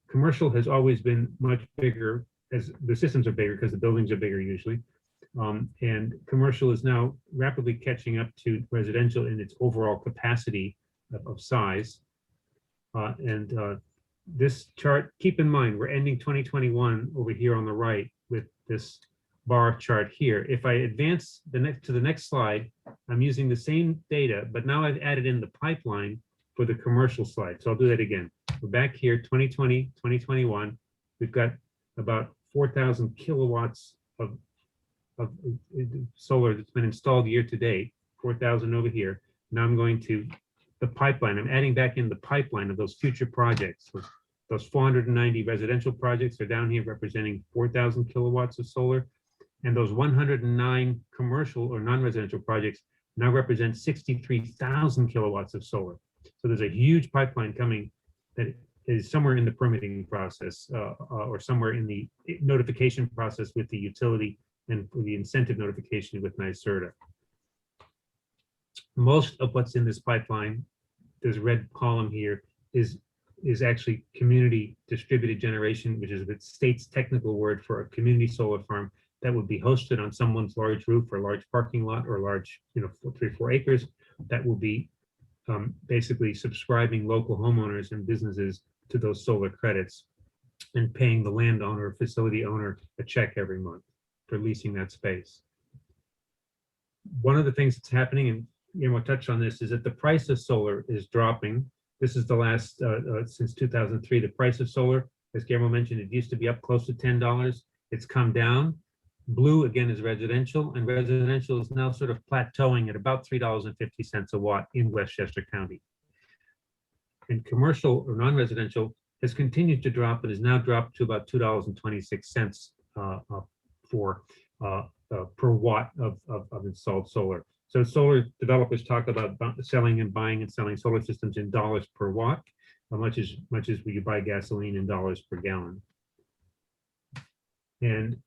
commercial has always been much bigger, as the systems are bigger because the buildings are bigger usually. And commercial is now rapidly catching up to residential in its overall capacity of size. This chart, keep in mind, we're ending 2021 over here on the right with this bar chart here. If I advance to the next slide, I'm using the same data, but now I've added in the pipeline for the commercial slide. So I'll do that again. We're back here, 2020, 2021. We've got about 4,000 kilowatts of solar that's been installed year to date, 4,000 over here. Now I'm going to the pipeline. I'm adding back in the pipeline of those future projects. Those 490 residential projects are down here representing 4,000 kilowatts of solar. And those 109 commercial or non-residential projects now represent 63,000 kilowatts of solar. So there's a huge pipeline coming that is somewhere in the permitting process or somewhere in the notification process with the utility and for the incentive notification with NYSERDA. Most of what's in this pipeline, this red column here, is actually community distributed generation, which is the state's technical word for a community solar farm that would be hosted on someone's large roof or large parking lot or large, 3 or 4 acres, that will be basically subscribing local homeowners and businesses to those solar credits and paying the landowner or facility owner a check every month for leasing that space. One of the things that's happening, and Guillermo touched on this, is that the price of solar is dropping. This is the last, since 2003, the price of solar, as Guillermo mentioned, it used to be up close to $10. It's come down. Blue, again, is residential, and residential is now sort of plateauing at about $3.50 a watt in Westchester County. And commercial or non-residential has continued to drop, but has now dropped to about $2.26 per watt of installed solar. So solar developers talk about selling and buying and selling solar systems in dollars per watt, much as you buy gasoline in dollars per gallon. And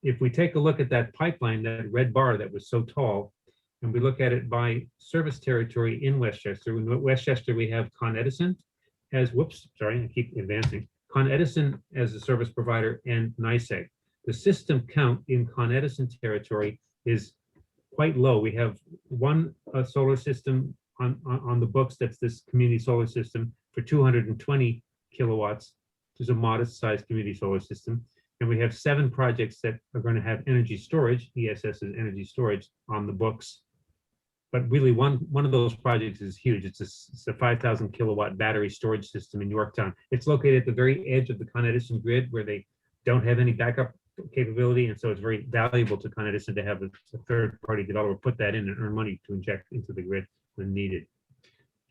if we take a look at that pipeline, that red bar that was so tall, and we look at it by service territory in Westchester, in Westchester we have Con Edison as, I keep advancing, Con Edison as a service provider and NYSEG. The system count in Con Edison territory is quite low. We have one solar system on the books, that's this community solar system for 220 kilowatts, which is a modest sized community solar system. And we have 7 projects that are going to have energy storage, ESS is energy storage, on the books. But really one of those projects is huge. It's a 5,000 kilowatt battery storage system in Yorktown. It's located at the very edge of the Con Edison grid where they don't have any backup capability. And so it's very valuable to Con Edison to have a third-party developer put that in and earn money to inject into the grid when needed.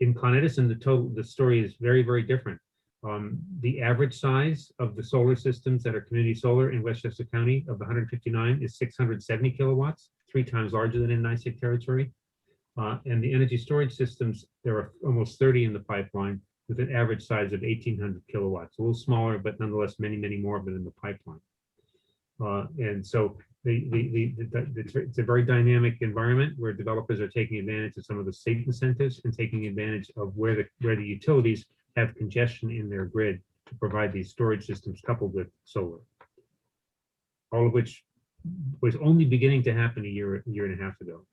In Con Edison, the story is very, very different. The average size of the solar systems that are community solar in Westchester County of the 159 is 670 kilowatts, 3 times larger than in NYSEG territory. And the energy storage systems, there are almost 30 in the pipeline with an average size of 1,800 kilowatts, a little smaller, but nonetheless many, many more of it in the pipeline. And so it's a very dynamic environment where developers are taking advantage of some of the state incentives and taking advantage of where the utilities have congestion in their grid to provide these storage systems coupled with solar. All of which was only beginning to happen a year and a half ago.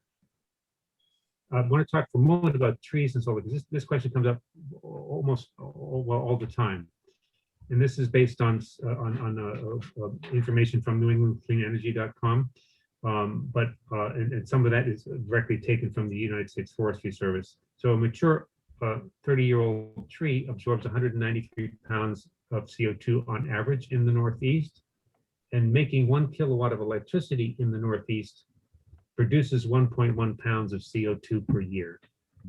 I want to talk for a moment about trees and solar, because this question comes up almost all the time. And this is based on information from NewEnglandCleanEnergy.com, and some of that is directly taken from the United States Forestry Service. So a mature 30-year-old tree absorbs 193 pounds of CO2 on average in the Northeast, and making 1 kilowatt of electricity in the Northeast produces 1.1 pounds of CO2 per year.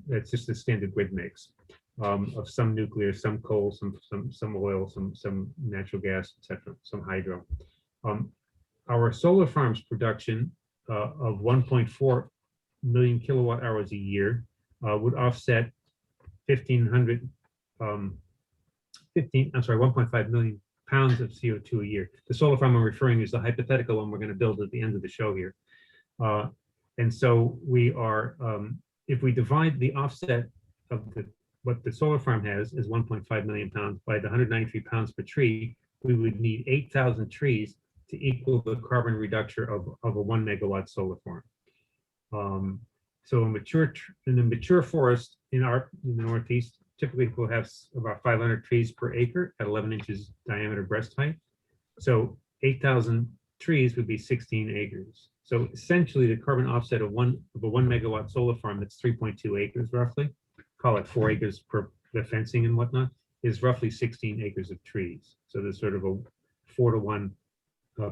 That's just the standard grid mix of some nuclear, some coal, some oil, some natural gas, etc., some hydro. Our solar farms production of 1.4 million kilowatt hours a year, would offset 1,500, 1.5 million pounds of CO2 a year. The solar farm I'm referring is the hypothetical one we're going to build at the end of the show here. And so we are, if we divide the offset of what the solar farm has is 1.5 million pounds by the 193 pounds per tree, we would need 8,000 trees to equal the carbon reduction of a 1 megawatt solar farm. So in the mature forest in the Northeast, typically we'll have about 500 trees per acre at 11 inches diameter breast height. So 8,000 trees would be 16 acres. So essentially the carbon offset of a 1 megawatt solar farm that's 3.2 acres roughly, call it 4 acres per the fencing and whatnot, is roughly 16 acres of trees. So there's sort of a 4-to-1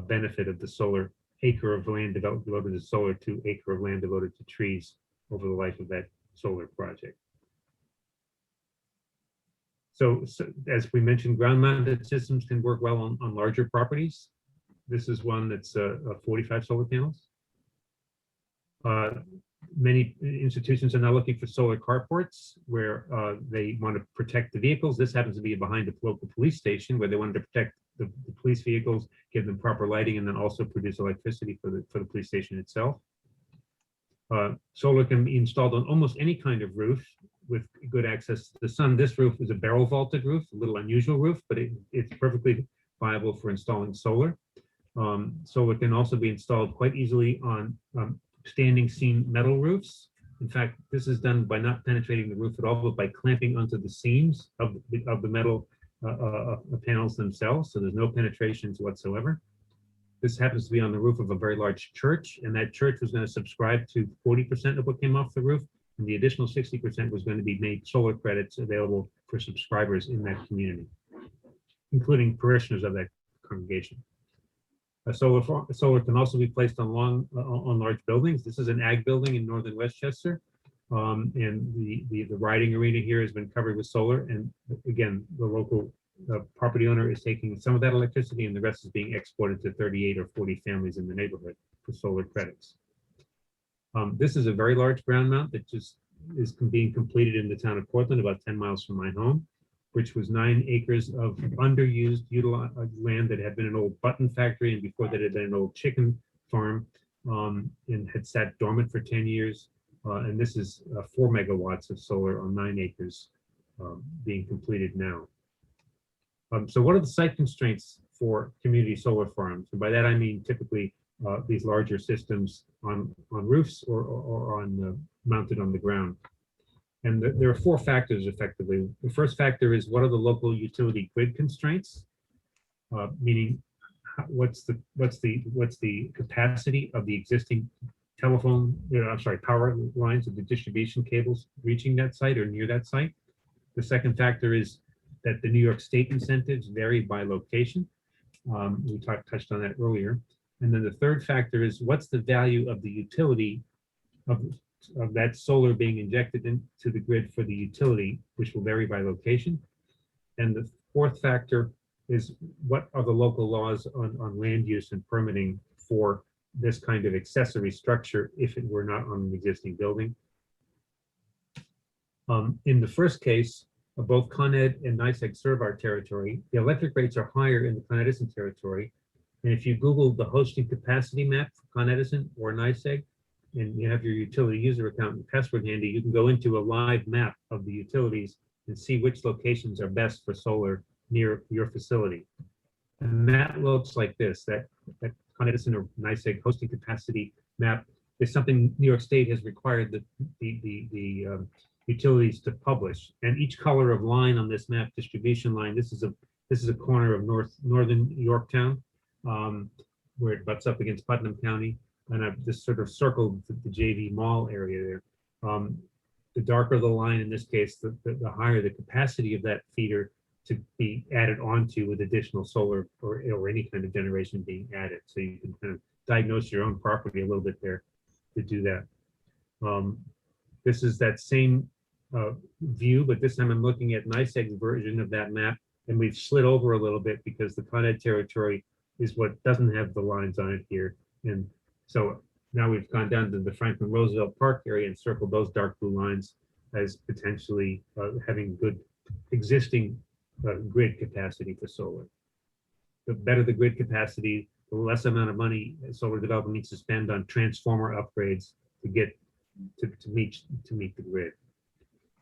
benefit of the solar acre of land devoted to solar to acre of land devoted to trees over the life of that solar project. So as we mentioned, ground-mounted systems can work well on larger properties. This is one that's 45 solar panels. Many institutions are now looking for solar carports where they want to protect the vehicles. This happens to be behind a local police station where they wanted to protect the police vehicles, give them proper lighting, and then also produce electricity for the police station itself. Solar can be installed on almost any kind of roof with good access to the sun. This roof is a barrel vaulted roof, a little unusual roof, but it's perfectly viable for installing solar. Solar can also be installed quite easily on standing seam metal roofs. In fact, this is done by not penetrating the roof at all, but by clamping onto the seams of the metal panels themselves. So there's no penetrations whatsoever. This happens to be on the roof of a very large church, and that church was going to subscribe to 40% of what came off the roof, and the additional 60% was going to be made solar credits available for subscribers in that community, including parishioners of that congregation. Solar can also be placed on large buildings. This is an ag building in northern Westchester, and the riding arena here has been covered with solar. And again, the local property owner is taking some of that electricity, and the rest is being exported to 38 or 40 families in the neighborhood for solar credits. This is a very large ground mount that just is being completed in the town of Portland, about 10 miles from my home, which was 9 acres of underused land that had been an old button factory, and before that had been an old chicken farm, and had sat dormant for 10 years. And this is 4 megawatts of solar on 9 acres being completed now. So what are the site constraints for community solar farms? And by that I mean typically these larger systems on roofs or on mounted on the ground. And there are 4 factors effectively. The first factor is what are the local utility grid constraints, meaning what's the capacity of the existing power lines of the distribution cables reaching that site or near that site. The second factor is that the New York State incentives vary by location. We touched on that earlier. And then the third factor is what's the value of the utility of that solar being injected into the grid for the utility, which will vary by location. And the fourth factor is what are the local laws on land use and permitting for this kind of accessory structure if it were not on an existing building. In the first case, both Con Ed and NYSEG serve our territory. The electric rates are higher in the Con Edison territory. And if you Google the hosting capacity map for Con Edison or NYSEG, and you have your utility user account and password handy, you can go into a live map of the utilities and see which locations are best for solar near your facility. And that looks like this, that Con Edison or NYSEG hosting capacity map is something New York State has required the utilities to publish. And each color of line on this map, distribution line, this is a corner of northern Yorktown, where it butts up against Putnam County. And I've just sort of circled the JV Mall area there. The darker the line in this case, the higher the capacity of that feeder to be added onto with additional solar or any kind of generation being added. So you can kind of diagnose your own property a little bit there to do that. This is that same view, but this time I'm looking at NYSEG's version of that map, and we've slid over a little bit because the Con Ed territory is what doesn't have the lines on it here. And so Now we've gone down to the Franklin Roosevelt Park area and circled those dark blue lines as potentially having good existing grid capacity for solar. The better the grid capacity, the less amount of money solar development needs to spend on transformer upgrades to get to meet the grid.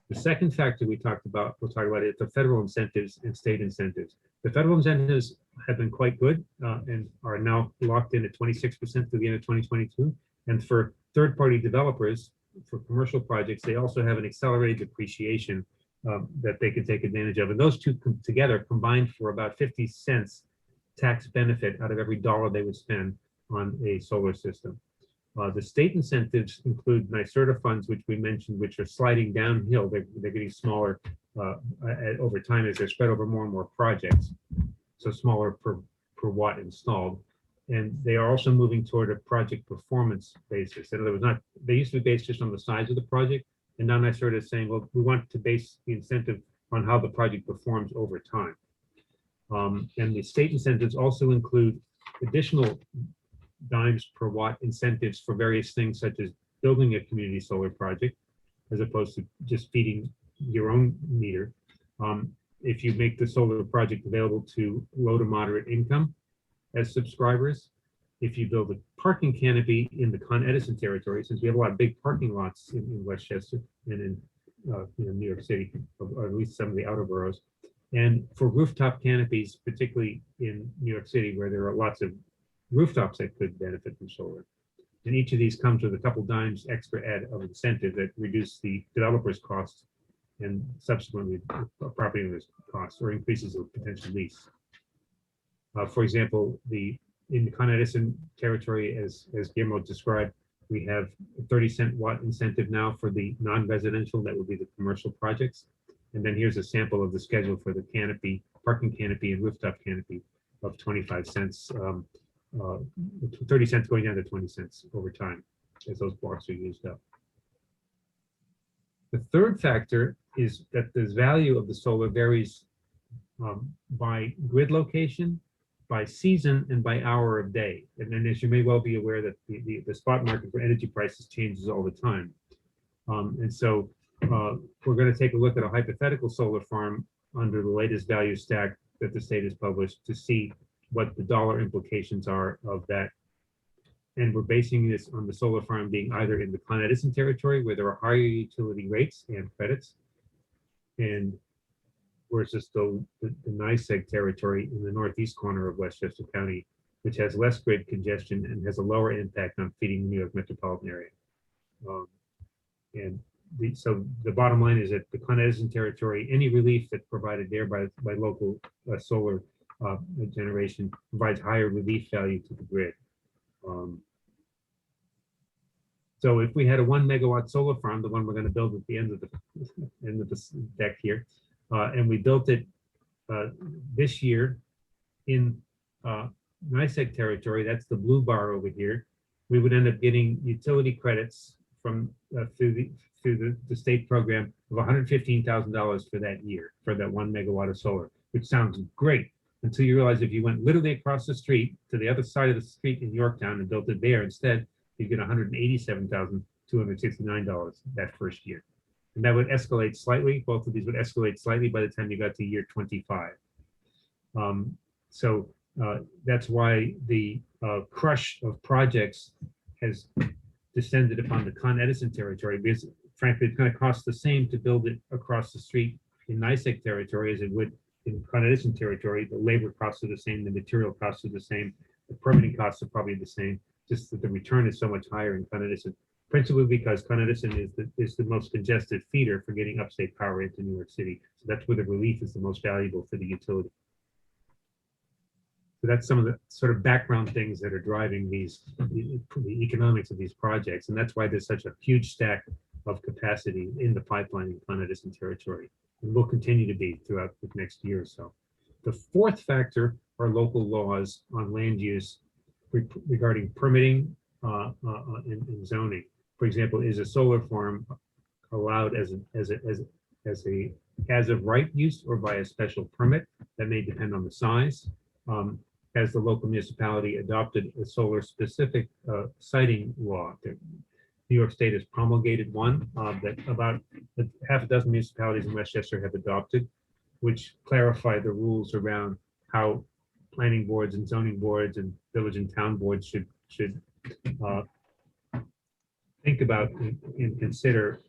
The second factor we'll talk about is the federal incentives and state incentives. The federal incentives have been quite good and are now locked in at 26% through the end of 2022. And for third-party developers, for commercial projects, they also have an accelerated depreciation that they can take advantage of. And those two together combined for about 50 cents tax benefit out of every dollar they would spend on a solar system. The state incentives include NYSERDA funds, which we mentioned, which are sliding downhill. They're getting smaller over time as they're spread over more and more projects, so smaller per watt installed. And they are also moving toward a project performance basis. In other words, they used to be based just on the size of the project, and now NYSERDA is saying, well, we want to base the incentive on how the project performs over time. And the state incentives also include additional dimes per watt incentives for various things, such as building a community solar project, as opposed to just feeding your own meter. If you make the solar project available to low to moderate income as subscribers, if you build a parking canopy in the Con Edison territory, since we have a lot of big parking lots in Westchester and in New York City, or at least some of the outer boroughs, and for rooftop canopies, particularly in New York City, where there are lots of rooftops that could benefit from solar. And each of these comes with a couple dimes extra add of incentive that reduce the developer's costs and subsequently property owner's costs or increases the potential lease. For example, in the Con Edison territory, as Guillermo described, we have a 30-cent watt incentive now for the non-residential, that would be the commercial projects. And then here's a sample of the schedule for the canopy, parking canopy and rooftop canopy of 25 cents, 30 cents going down to 20 cents over time as those blocks are used up. The third factor is that the value of the solar varies by grid location, by season, and by hour of day. And then, as you may well be aware, that the spot market for energy prices changes all the time. And so we're going to take a look at a hypothetical solar farm under the latest value stack that the state has published to see what the dollar implications are of that. And we're basing this on the solar farm being either in the Con Edison territory, where there are higher utility rates and credits, and versus the NYSEG territory in the northeast corner of Westchester County, which has less grid congestion and has a lower impact on feeding the New York metropolitan area. So the bottom line is that the Con Edison territory, any relief that's provided there by local solar generation provides higher relief value to the grid. So if we had a 1 megawatt solar farm, the one we're going to build at the end of the deck here, and we built it this year in NYSEG territory, that's the blue bar over here, we would end up getting utility credits from through the state program of $115,000 for that year for that 1 megawatt of solar, which sounds great until you realize if you went literally across the street to the other side of the street in Yorktown and built it there instead, you get $187,269 that first year. And that would escalate slightly. Both of these would escalate slightly by the time you got to year 25. So that's why the crush of projects has descended upon the Con Edison territory, because frankly, it's going to cost the same to build it across the street in NYSEG territory as it would in Con Edison territory. The labor costs are the same, the material costs are the same, the permitting costs are probably the same, just that the return is so much higher in Con Edison, principally because Con Edison is the most congested feeder for getting upstate power into New York City. So that's where the relief is the most valuable for the utility. So that's some of the sort of background things that are driving the economics of these projects. And that's why there's such a huge stack of capacity in the pipeline in Con Edison territory, and will continue to be throughout the next year or so. The fourth factor are local laws on land use regarding permitting and zoning. For example, is a solar farm allowed as of right use or by a special permit? That may depend on the size. has the local municipality adopted a solar specific siting law. New York State has promulgated one that about half a dozen municipalities in Westchester have adopted, which clarify the rules around how planning boards and zoning boards and village and town boards should think about and consider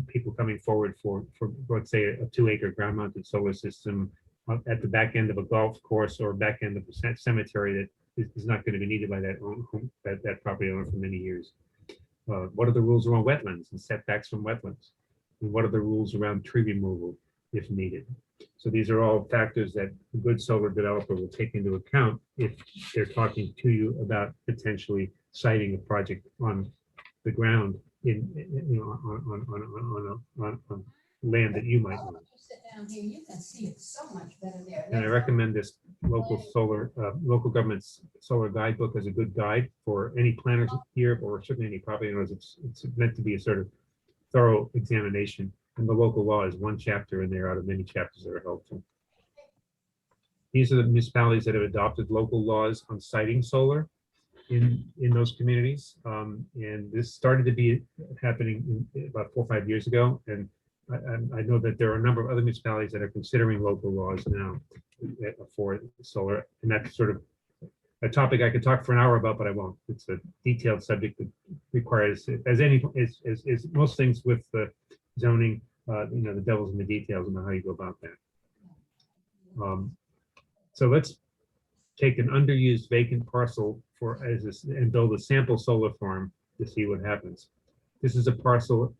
people coming forward for let's say a 2-acre ground mounted solar system at the back end of a golf course or back end of a cemetery that is not going to be needed by that property owner for many years. What are the rules around wetlands and setbacks from wetlands? And what are the rules around tree removal if needed? So these are all factors that a good solar developer will take into account if they're talking to you about potentially siting a project on the ground in, you know, on land that you might own. You sit down here, you can see it so much better there. And I recommend this local government's solar guidebook as a good guide for any planners here, or certainly any property owners. It's meant to be a sort of thorough examination. And the local law is one chapter in there out of many chapters that are helpful. These are the municipalities that have adopted local laws on siting solar in those communities. And this started to be happening about 4 or 5 years ago. And I know that there are a number of other municipalities that are considering local laws now for solar. And that's sort of a topic I could talk for an hour about, but I won't. It's a detailed subject that requires, as most things with the zoning, you know, the devil's in the details about how you go about that. So let's take an underused vacant parcel and build a sample solar farm to see what happens. This is a parcel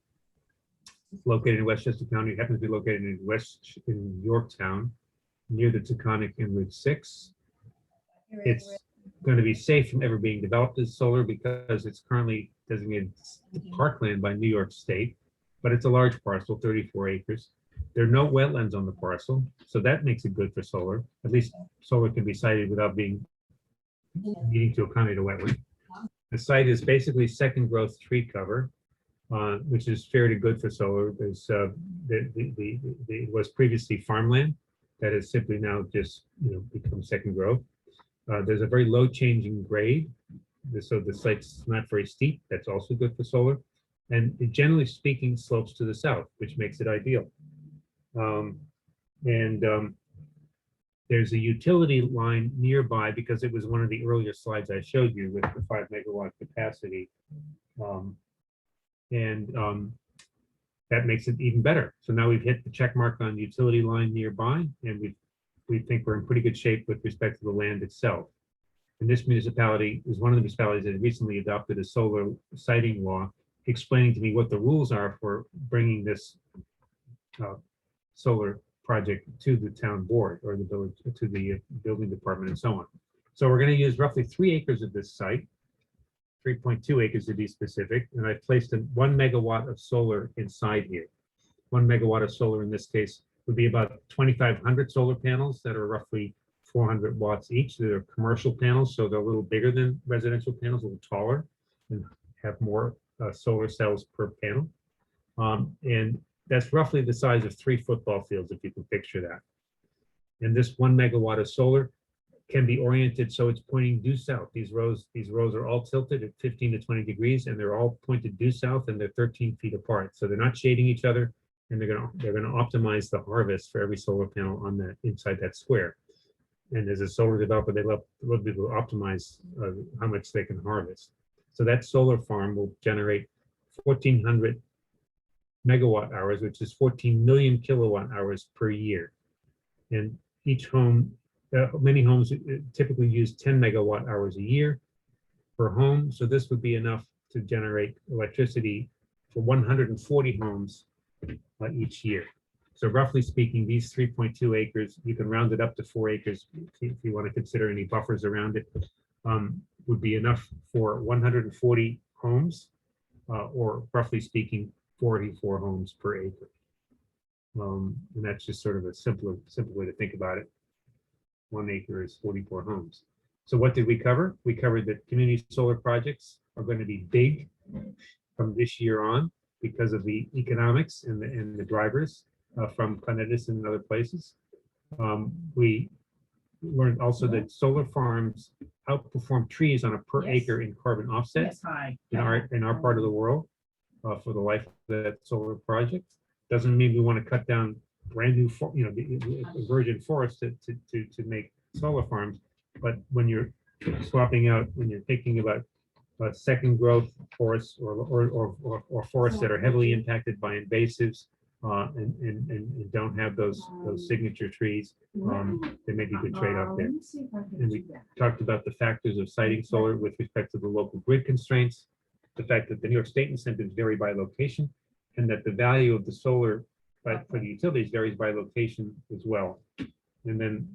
located in Westchester County. It happens to be located in Yorktown, near the Taconic and Route 6. It's going to be safe from ever being developed as solar because it's currently designated parkland by New York State, but it's a large parcel, 34 acres. There are no wetlands on the parcel, so that makes it good for solar. At least solar can be sited without needing to accommodate a wetland. The site is basically second growth tree cover, which is fairly good for solar. There's it was previously farmland that has simply now just become second growth. There's a very low change in grade, so the site's not very steep. That's also good for solar, and it, generally speaking, slopes to the south, which makes it ideal. There's a utility line nearby because it was one of the earlier slides I showed you with the 5 megawatt capacity. That makes it even better. So now we've hit the check mark on utility line nearby, and we think we're in pretty good shape with respect to the land itself. And this municipality is one of the municipalities that recently adopted a solar siting law, explaining to me what the rules are for bringing this solar project to the town board or the village, to the building department and so on. So we're going to use roughly 3 acres of this site, 3.2 acres to be specific, and I've placed 1 megawatt of solar inside here. 1 megawatt of solar in this case would be about 2,500 solar panels that are roughly 400 watts each. They're commercial panels, so they're a little bigger than residential panels, a little taller, and have more solar cells per panel. And that's roughly the size of 3 football fields, if you can picture that. And this 1 megawatt of solar can be oriented so it's pointing due south. These rows are all tilted at 15 to 20 degrees, and they're all pointed due south, and they're 13 feet apart. So they're not shading each other, and they're gonna optimize the harvest for every solar panel on that inside that square. And as a solar developer, they love to be able to optimize how much they can harvest. So that solar farm will generate 1,400 megawatt hours, which is 14 million kilowatt hours per year. And each home, many homes typically use 10 megawatt hours a year per home. So this would be enough to generate electricity for 140 homes each year. So roughly speaking, these 3.2 acres, you can round it up to 4 acres if you want to consider any buffers around it, would be enough for 140 homes, or roughly speaking, 44 homes per acre. And that's just sort of a simple way to think about it. 1 acre is 44 homes. So what did we cover? We covered that community solar projects are going to be big from this year on because of the economics and the drivers from Con Edison and other places. We learned also that solar farms outperform trees on a per Yes. acre in carbon offset Yes, hi. in our part of the world for the life of that solar project. Doesn't mean we want to cut down brand new, the virgin forest to make solar farms. But when you're swapping out, when you're thinking about second growth forests or forests that are heavily impacted by invasives and don't have those signature trees, there may be a good trade-off there. And we talked about the factors of siting solar with respect to the local grid constraints, the fact that the New York State incentives vary by location, and that the value of the solar for the utilities varies by location as well. And then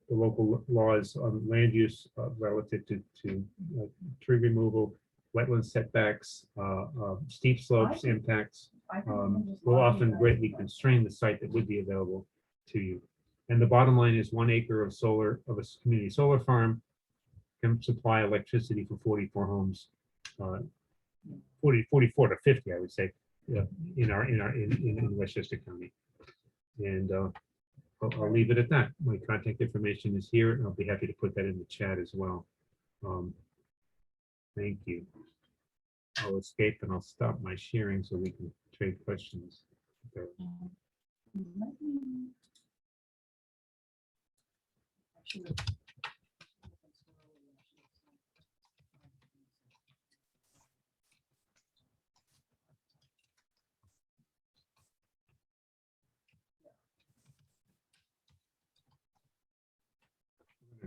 the local laws on land use relative to tree removal, wetland setbacks, steep slopes impacts will often greatly constrain the site that would be available to you. And the bottom line is 1 acre of solar of a community solar farm can supply electricity for 44 homes, 44 to 50, I would say, in Westchester County. And I'll leave it at that. My contact information is here, and I'll be happy to put that in the chat as well. Thank you. I'll escape and I'll stop my sharing so we can trade questions. Okay.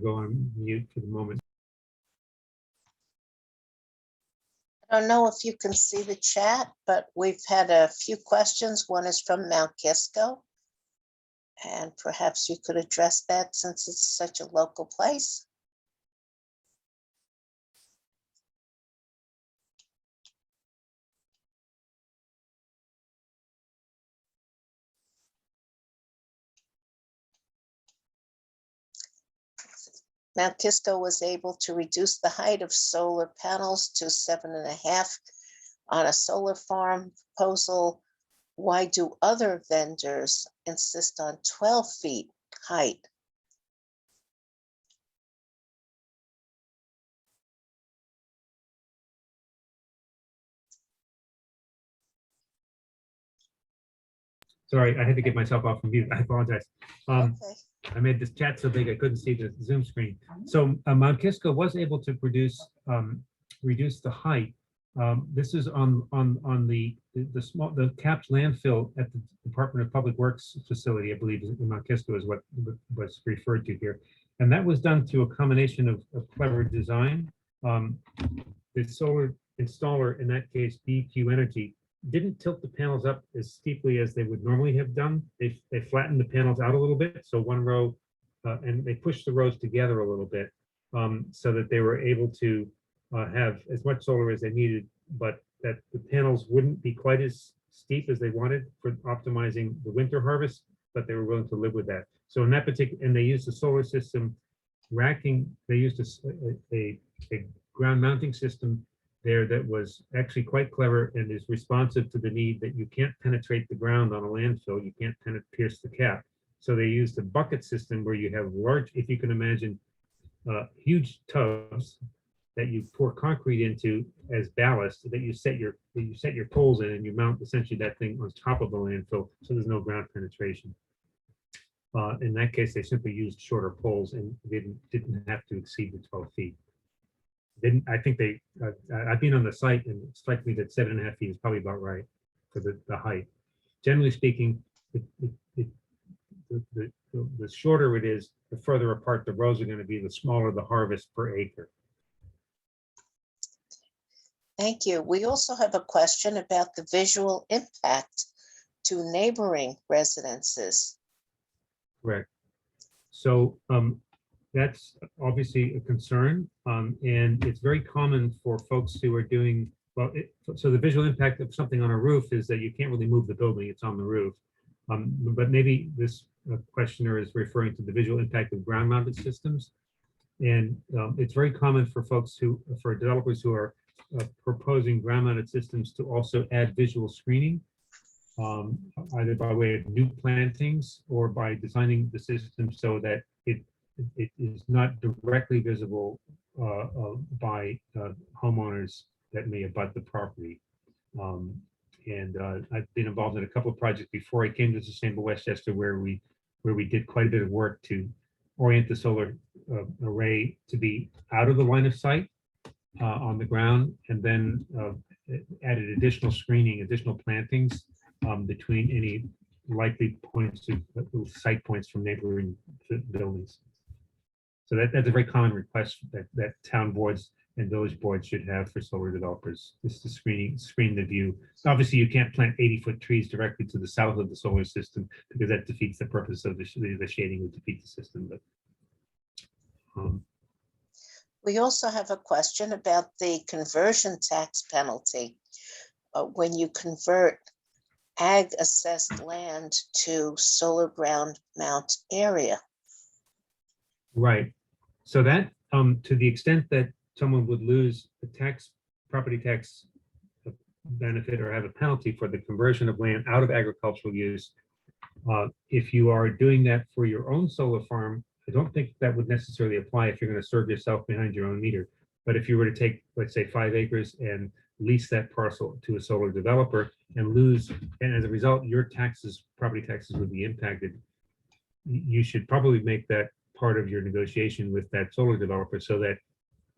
Go on mute for the moment. I don't know if you can see the chat, but we've had a few questions. One is from Mount Kisco. And perhaps you could address that since it's such a local place. Mount Kisco was able to reduce the height of solar panels to 7.5 on a solar farm proposal. Why do other vendors insist on 12 feet height? Sorry, I had to get myself off of mute. I apologize. Okay. I made this chat so big I couldn't see the Zoom screen. So Mount Kisco was able to reduce the height. This is on the capped landfill at the Department of Public Works facility, I believe, in Mount Kisco is what was referred to here. And that was done through a combination of clever design. The solar installer, in that case, BQ Energy, didn't tilt the panels up as steeply as they would normally have done. They flattened the panels out a little bit, so one row, and they pushed the rows together a little bit so that they were able to have as much solar as they needed, but that the panels wouldn't be quite as steep as they wanted for optimizing the winter harvest, but they were willing to live with that. So in that particular, and they used the solar system racking, they used a ground mounting system there that was actually quite clever and is responsive to the need that you can't penetrate the ground on a landfill, you can't pierce the cap. So they used a bucket system where you have large, if you can imagine, huge tubs that you pour concrete into as ballast, that you set your poles in, and you mount essentially that thing on top of the landfill, so there's no ground penetration. In that case, they simply used shorter poles and they didn't have to exceed the 12 feet. I think I've been on the site and it strikes me that 7.5 feet is probably about right for the height. Generally speaking, the shorter it is, the further apart the rows are going to be, the smaller the harvest per acre. Thank you. We also have a question about the visual impact to neighboring residences. Correct. So that's obviously a concern, and it's very common for folks who are doing, well, so the visual impact of something on a roof is that you can't really move the building, it's on the roof. But maybe this questioner is referring to the visual impact of ground mounted systems. And it's very common for for developers who are proposing ground mounted systems to also add visual screening, either by way of new plantings or by designing the system so that it is not directly visible by homeowners that may abut the property. I've been involved in a couple of projects before I came to Sustainable Westchester where we did quite a bit of work to orient the solar array to be out of the line of sight on the ground, and then added additional screening, additional plantings between any likely points of sight points from neighboring buildings. So that's a very common request that town boards and village boards should have for solar developers, is to screen the view. Obviously, you can't plant 80-foot trees directly to the south of the solar system because that defeats the purpose of the shading, would defeat the system. But We also have a question about the conversion tax penalty. When you convert ag assessed land to solar ground mount area. right. So that, to the extent that someone would lose the property tax benefit or have a penalty for the conversion of land out of agricultural use, if you are doing that for your own solar farm, I don't think that would necessarily apply if you're going to serve yourself behind your own meter. But if you were to take, let's say, 5 acres and lease that parcel to a solar developer and lose, and as a result, your property taxes would be impacted, you should probably make that part of your negotiation with that solar developer so that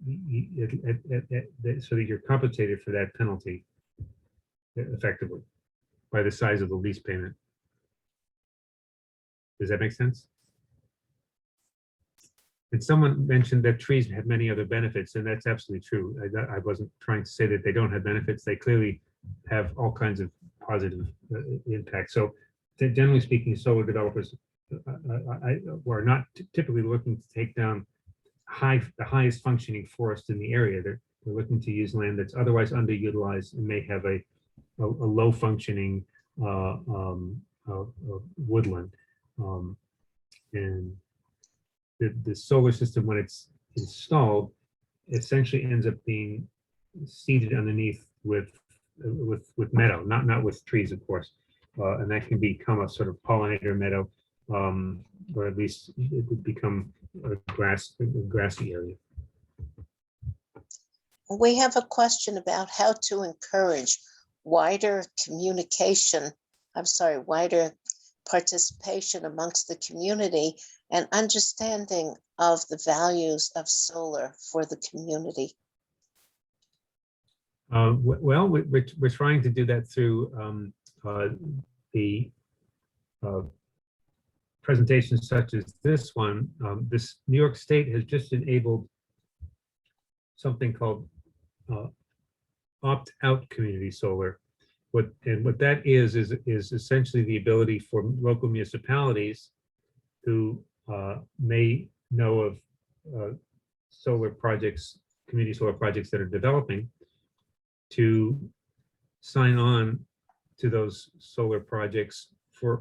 you're compensated for that penalty effectively by the size of the lease payment. Does that make sense? And someone mentioned that trees have many other benefits, and that's absolutely true. I wasn't trying to say that they don't have benefits. They clearly have all kinds of positive impacts. So generally speaking, solar developers are not typically looking to take down the highest functioning forest in the area. They're looking to use land that's otherwise underutilized and may have a low functioning woodland. And the solar system, when it's installed, essentially ends up being seeded underneath with meadow, not with trees, of course, and that can become a sort of pollinator meadow, or at least it would become a grassy area. We have a question about how to encourage wider wider participation amongst the community and understanding of the values of solar for the community. Well, we're trying to do that through the presentations such as this one. This New York State has just enabled something called opt-out community solar. What that is essentially the ability for local municipalities who may know of solar projects, community solar projects that are developing, to sign on to those solar projects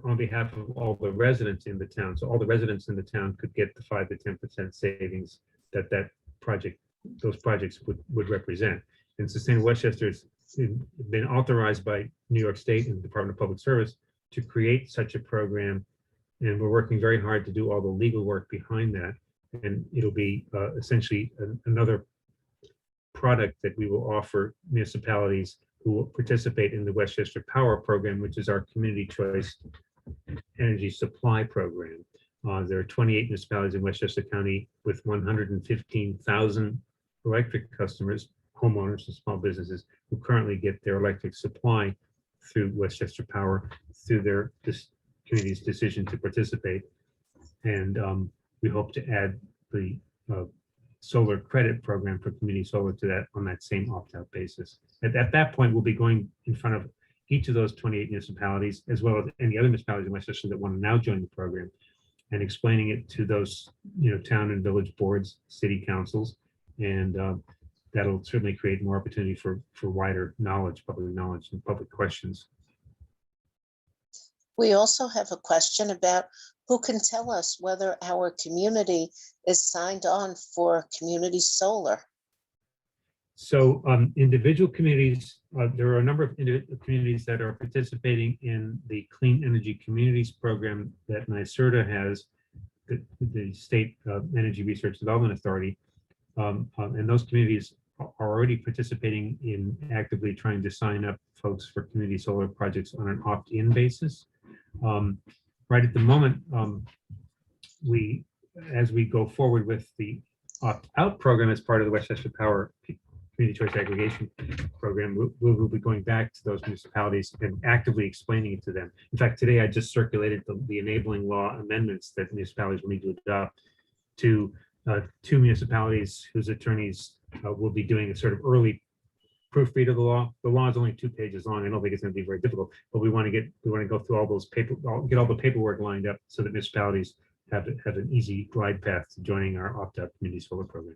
on behalf of all the residents in the town. So all the residents in the town could get the 5 to 10% savings that those projects would represent. And Sustainable Westchester has been authorized by New York State and the Department of Public Service to create such a program. And we're working very hard to do all the legal work behind that. And it'll be essentially another product that we will offer municipalities who will participate in the Westchester Power Program, which is our community choice energy supply program. There are 28 municipalities in Westchester County with 115,000 electric customers, homeowners and small businesses who currently get their electric supply through Westchester Power through their community's decision to participate. And we hope to add the solar credit program for community solar to that on that same opt-out basis. At that point, we'll be going in front of each of those 28 municipalities, as well as any other municipalities in Westchester that want to now join the program, and explaining it to those town and village boards, city councils, and that'll certainly create more opportunity for wider knowledge, public knowledge, and public questions. We also have a question about who can tell us whether our community is signed on for community solar. So individual communities, there are a number of communities that are participating in the Clean Energy Communities program that NYSERDA has. the State Energy Research Development Authority. And those communities are already participating in actively trying to sign up folks for community solar projects on an opt-in basis. Right at the moment, as we go forward with the opt-out program as part of the Westchester Power Community Choice Aggregation Program, we'll be going back to those municipalities and actively explaining it to them. In fact, today I just circulated the enabling law amendments that municipalities will need to adopt to 2 municipalities whose attorneys will be doing a sort of early proofread of the law. The law is only 2 pages long. I don't think it's going to be very difficult, but we want to go through all those get all the paperwork lined up so that municipalities have an easy glide path to joining our opt-out community solar program.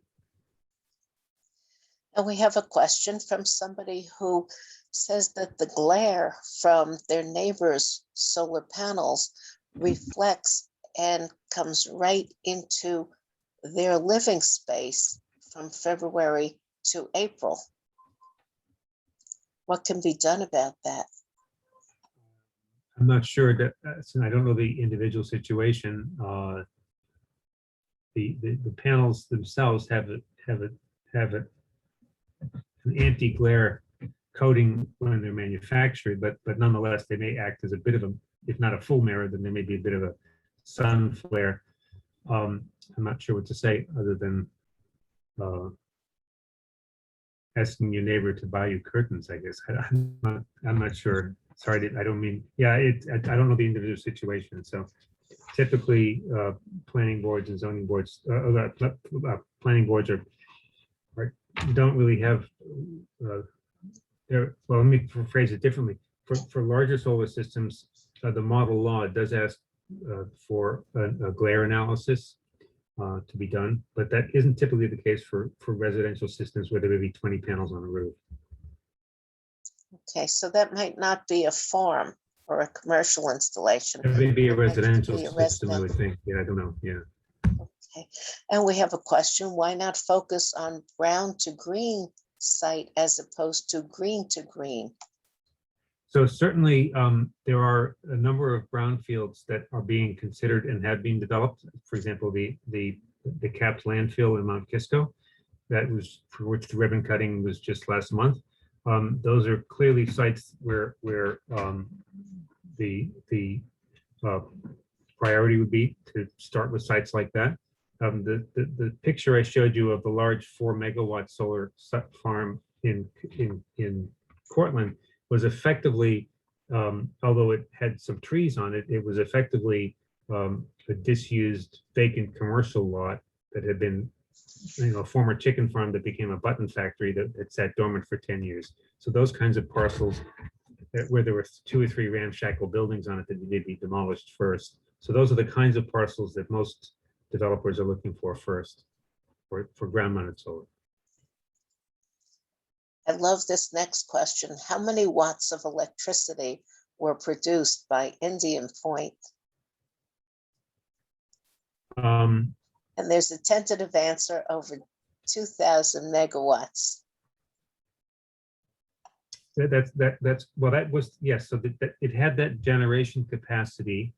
And we have a question from somebody who says that the glare from their neighbors' solar panels reflects and comes right into their living space from February to April. What can be done about that? I'm not sure that, I don't know the individual situation. The panels themselves have an anti-glare coating when they're manufactured, but nonetheless, they may act as a bit of a, if not a full mirror, then there may be a bit of a sun flare. I'm not sure what to say other than asking your neighbor to buy you curtains, I guess. I'm not sure. Sorry, I don't mean, yeah, I don't know the individual situation. So typically planning boards and zoning boards, planning boards don't really have, well, let me phrase it differently. For larger solar systems, the model law does ask for a glare analysis to be done, but that isn't typically the case for residential systems where there may be 20 panels on a roof. Okay, so that might not be a farm or a commercial installation. It may be a It might residential be a system, I would residential. think. Yeah, I don't know. Yeah. Okay, and we have a question, why not focus on brown to green site as opposed to green to green? So certainly there are a number of brownfields that are being considered and have been developed. For example, the capped landfill in Mount Kisco, that was for which the ribbon cutting was just last month. Those are clearly sites where the priority would be to start with sites like that. The picture I showed you of the large 4 megawatt solar farm in Portland was effectively, although it had some trees on it, it was effectively a disused vacant commercial lot that had been, a former chicken farm that became a button factory that had sat dormant for 10 years. So those kinds of parcels where there were 2 or 3 ramshackle buildings on it that needed to be demolished first. So those are the kinds of parcels that most developers are looking for first for ground mounted solar. I love this next question. How many watts of electricity were produced by Indian Point? And there's a tentative answer over 2,000 megawatts. That's well, that was, yes. So that it had that generation capacity,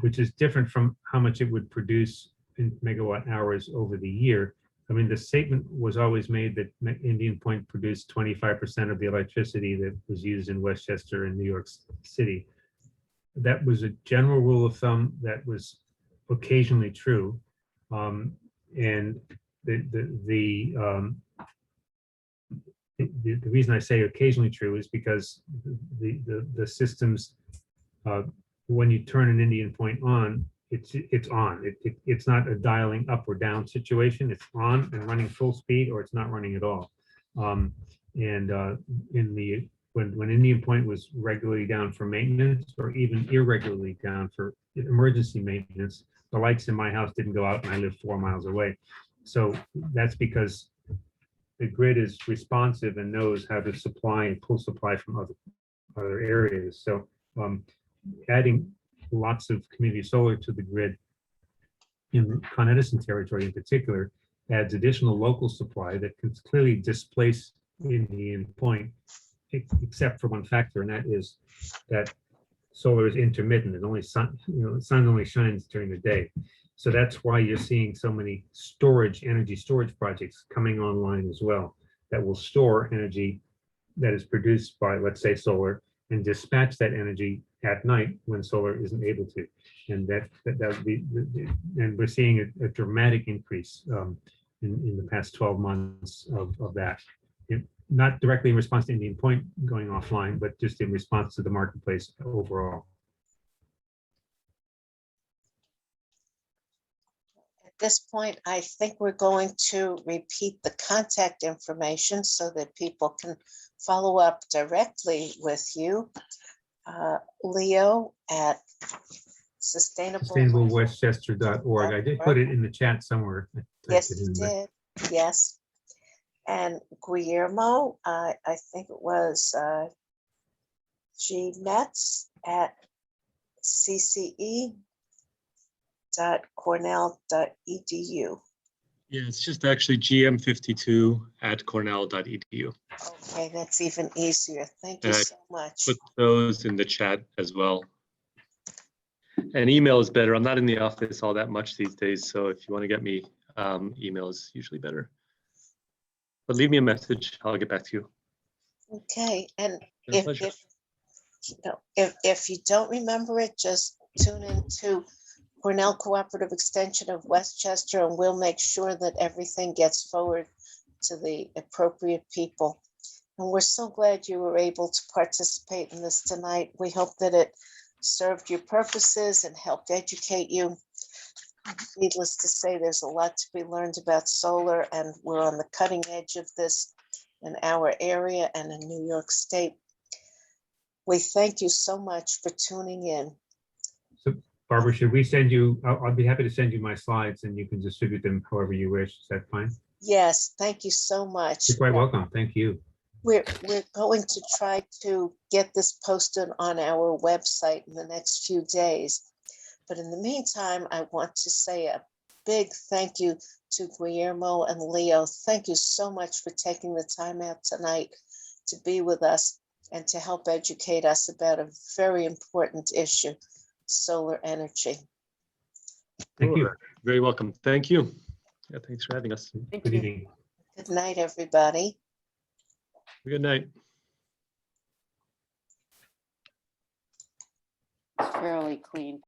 which is different from how much it would produce in megawatt hours over the year. I mean, the statement was always made that Indian Point produced 25% of the electricity that was used in Westchester and New York City. That was a general rule of thumb that was occasionally true. And the reason I say occasionally true is because the systems, when you turn an Indian Point on, it's on. It's not a dialing up or down situation. It's on and running full speed, or it's not running at all. When Indian Point was regularly down for maintenance, or even irregularly down for emergency maintenance, the lights in my house didn't go out, and I live 4 miles away. So that's because the grid is responsive and knows how to supply and pull supply from other areas. So adding lots of community solar to the grid in Con Edison territory in particular adds additional local supply that can clearly displace Indian Point, except for one factor, and that is that solar is intermittent. It only sun, the sun only shines during the day. So that's why you're seeing so many energy storage projects coming online as well, that will store energy that is produced by, let's say, solar, and dispatch that energy at night when solar isn't able to. And that would be, and we're seeing a dramatic increase in the past 12 months of that. Not directly in response to Indian Point going offline, but just in response to the marketplace overall. At this point, I think we're going to repeat the contact information so that people can follow up directly with you. Leo at SustainableWestchester.org. I did put it in the chat somewhere. I typed Yes, it you in there. did. Yes. And Guillermo, I think it was G Metz at cce.cornell.edu. Yeah, it's just actually gm52@cornell.edu. Okay, that's even easier. Thank you And I so much. Put those in the chat as well. And email is better. I'm not in the office all that much these days, so if you want to get me, email is usually better. But leave me a message. I'll get back to you. Okay, and Been a if pleasure. if you don't remember it, just tune into Cornell Cooperative Extension of Westchester, and we'll make sure that everything gets forward to the appropriate people. And we're so glad you were able to participate in this tonight. We hope that it served your purposes and helped educate you. Needless to say, there's a lot to be learned about solar, and we're on the cutting edge of this in our area and in New York State. We thank you so much for tuning in. So Barbara, should we send you, I'll be happy to send you my slides and you can distribute them however you wish. Is that fine? Yes, thank you so much. You're quite welcome. Thank you. We're going to try to get this posted on our website in the next few days. But in the meantime, I want to say a big thank you to Guillermo and Leo. Thank you so much for taking the time out tonight to be with us and to help educate us about a very important issue, solar energy. Thank you. Sure. Very welcome. Thank you. Yeah, thanks for having us. Good evening. Good night, everybody. Good night. Fairly clean.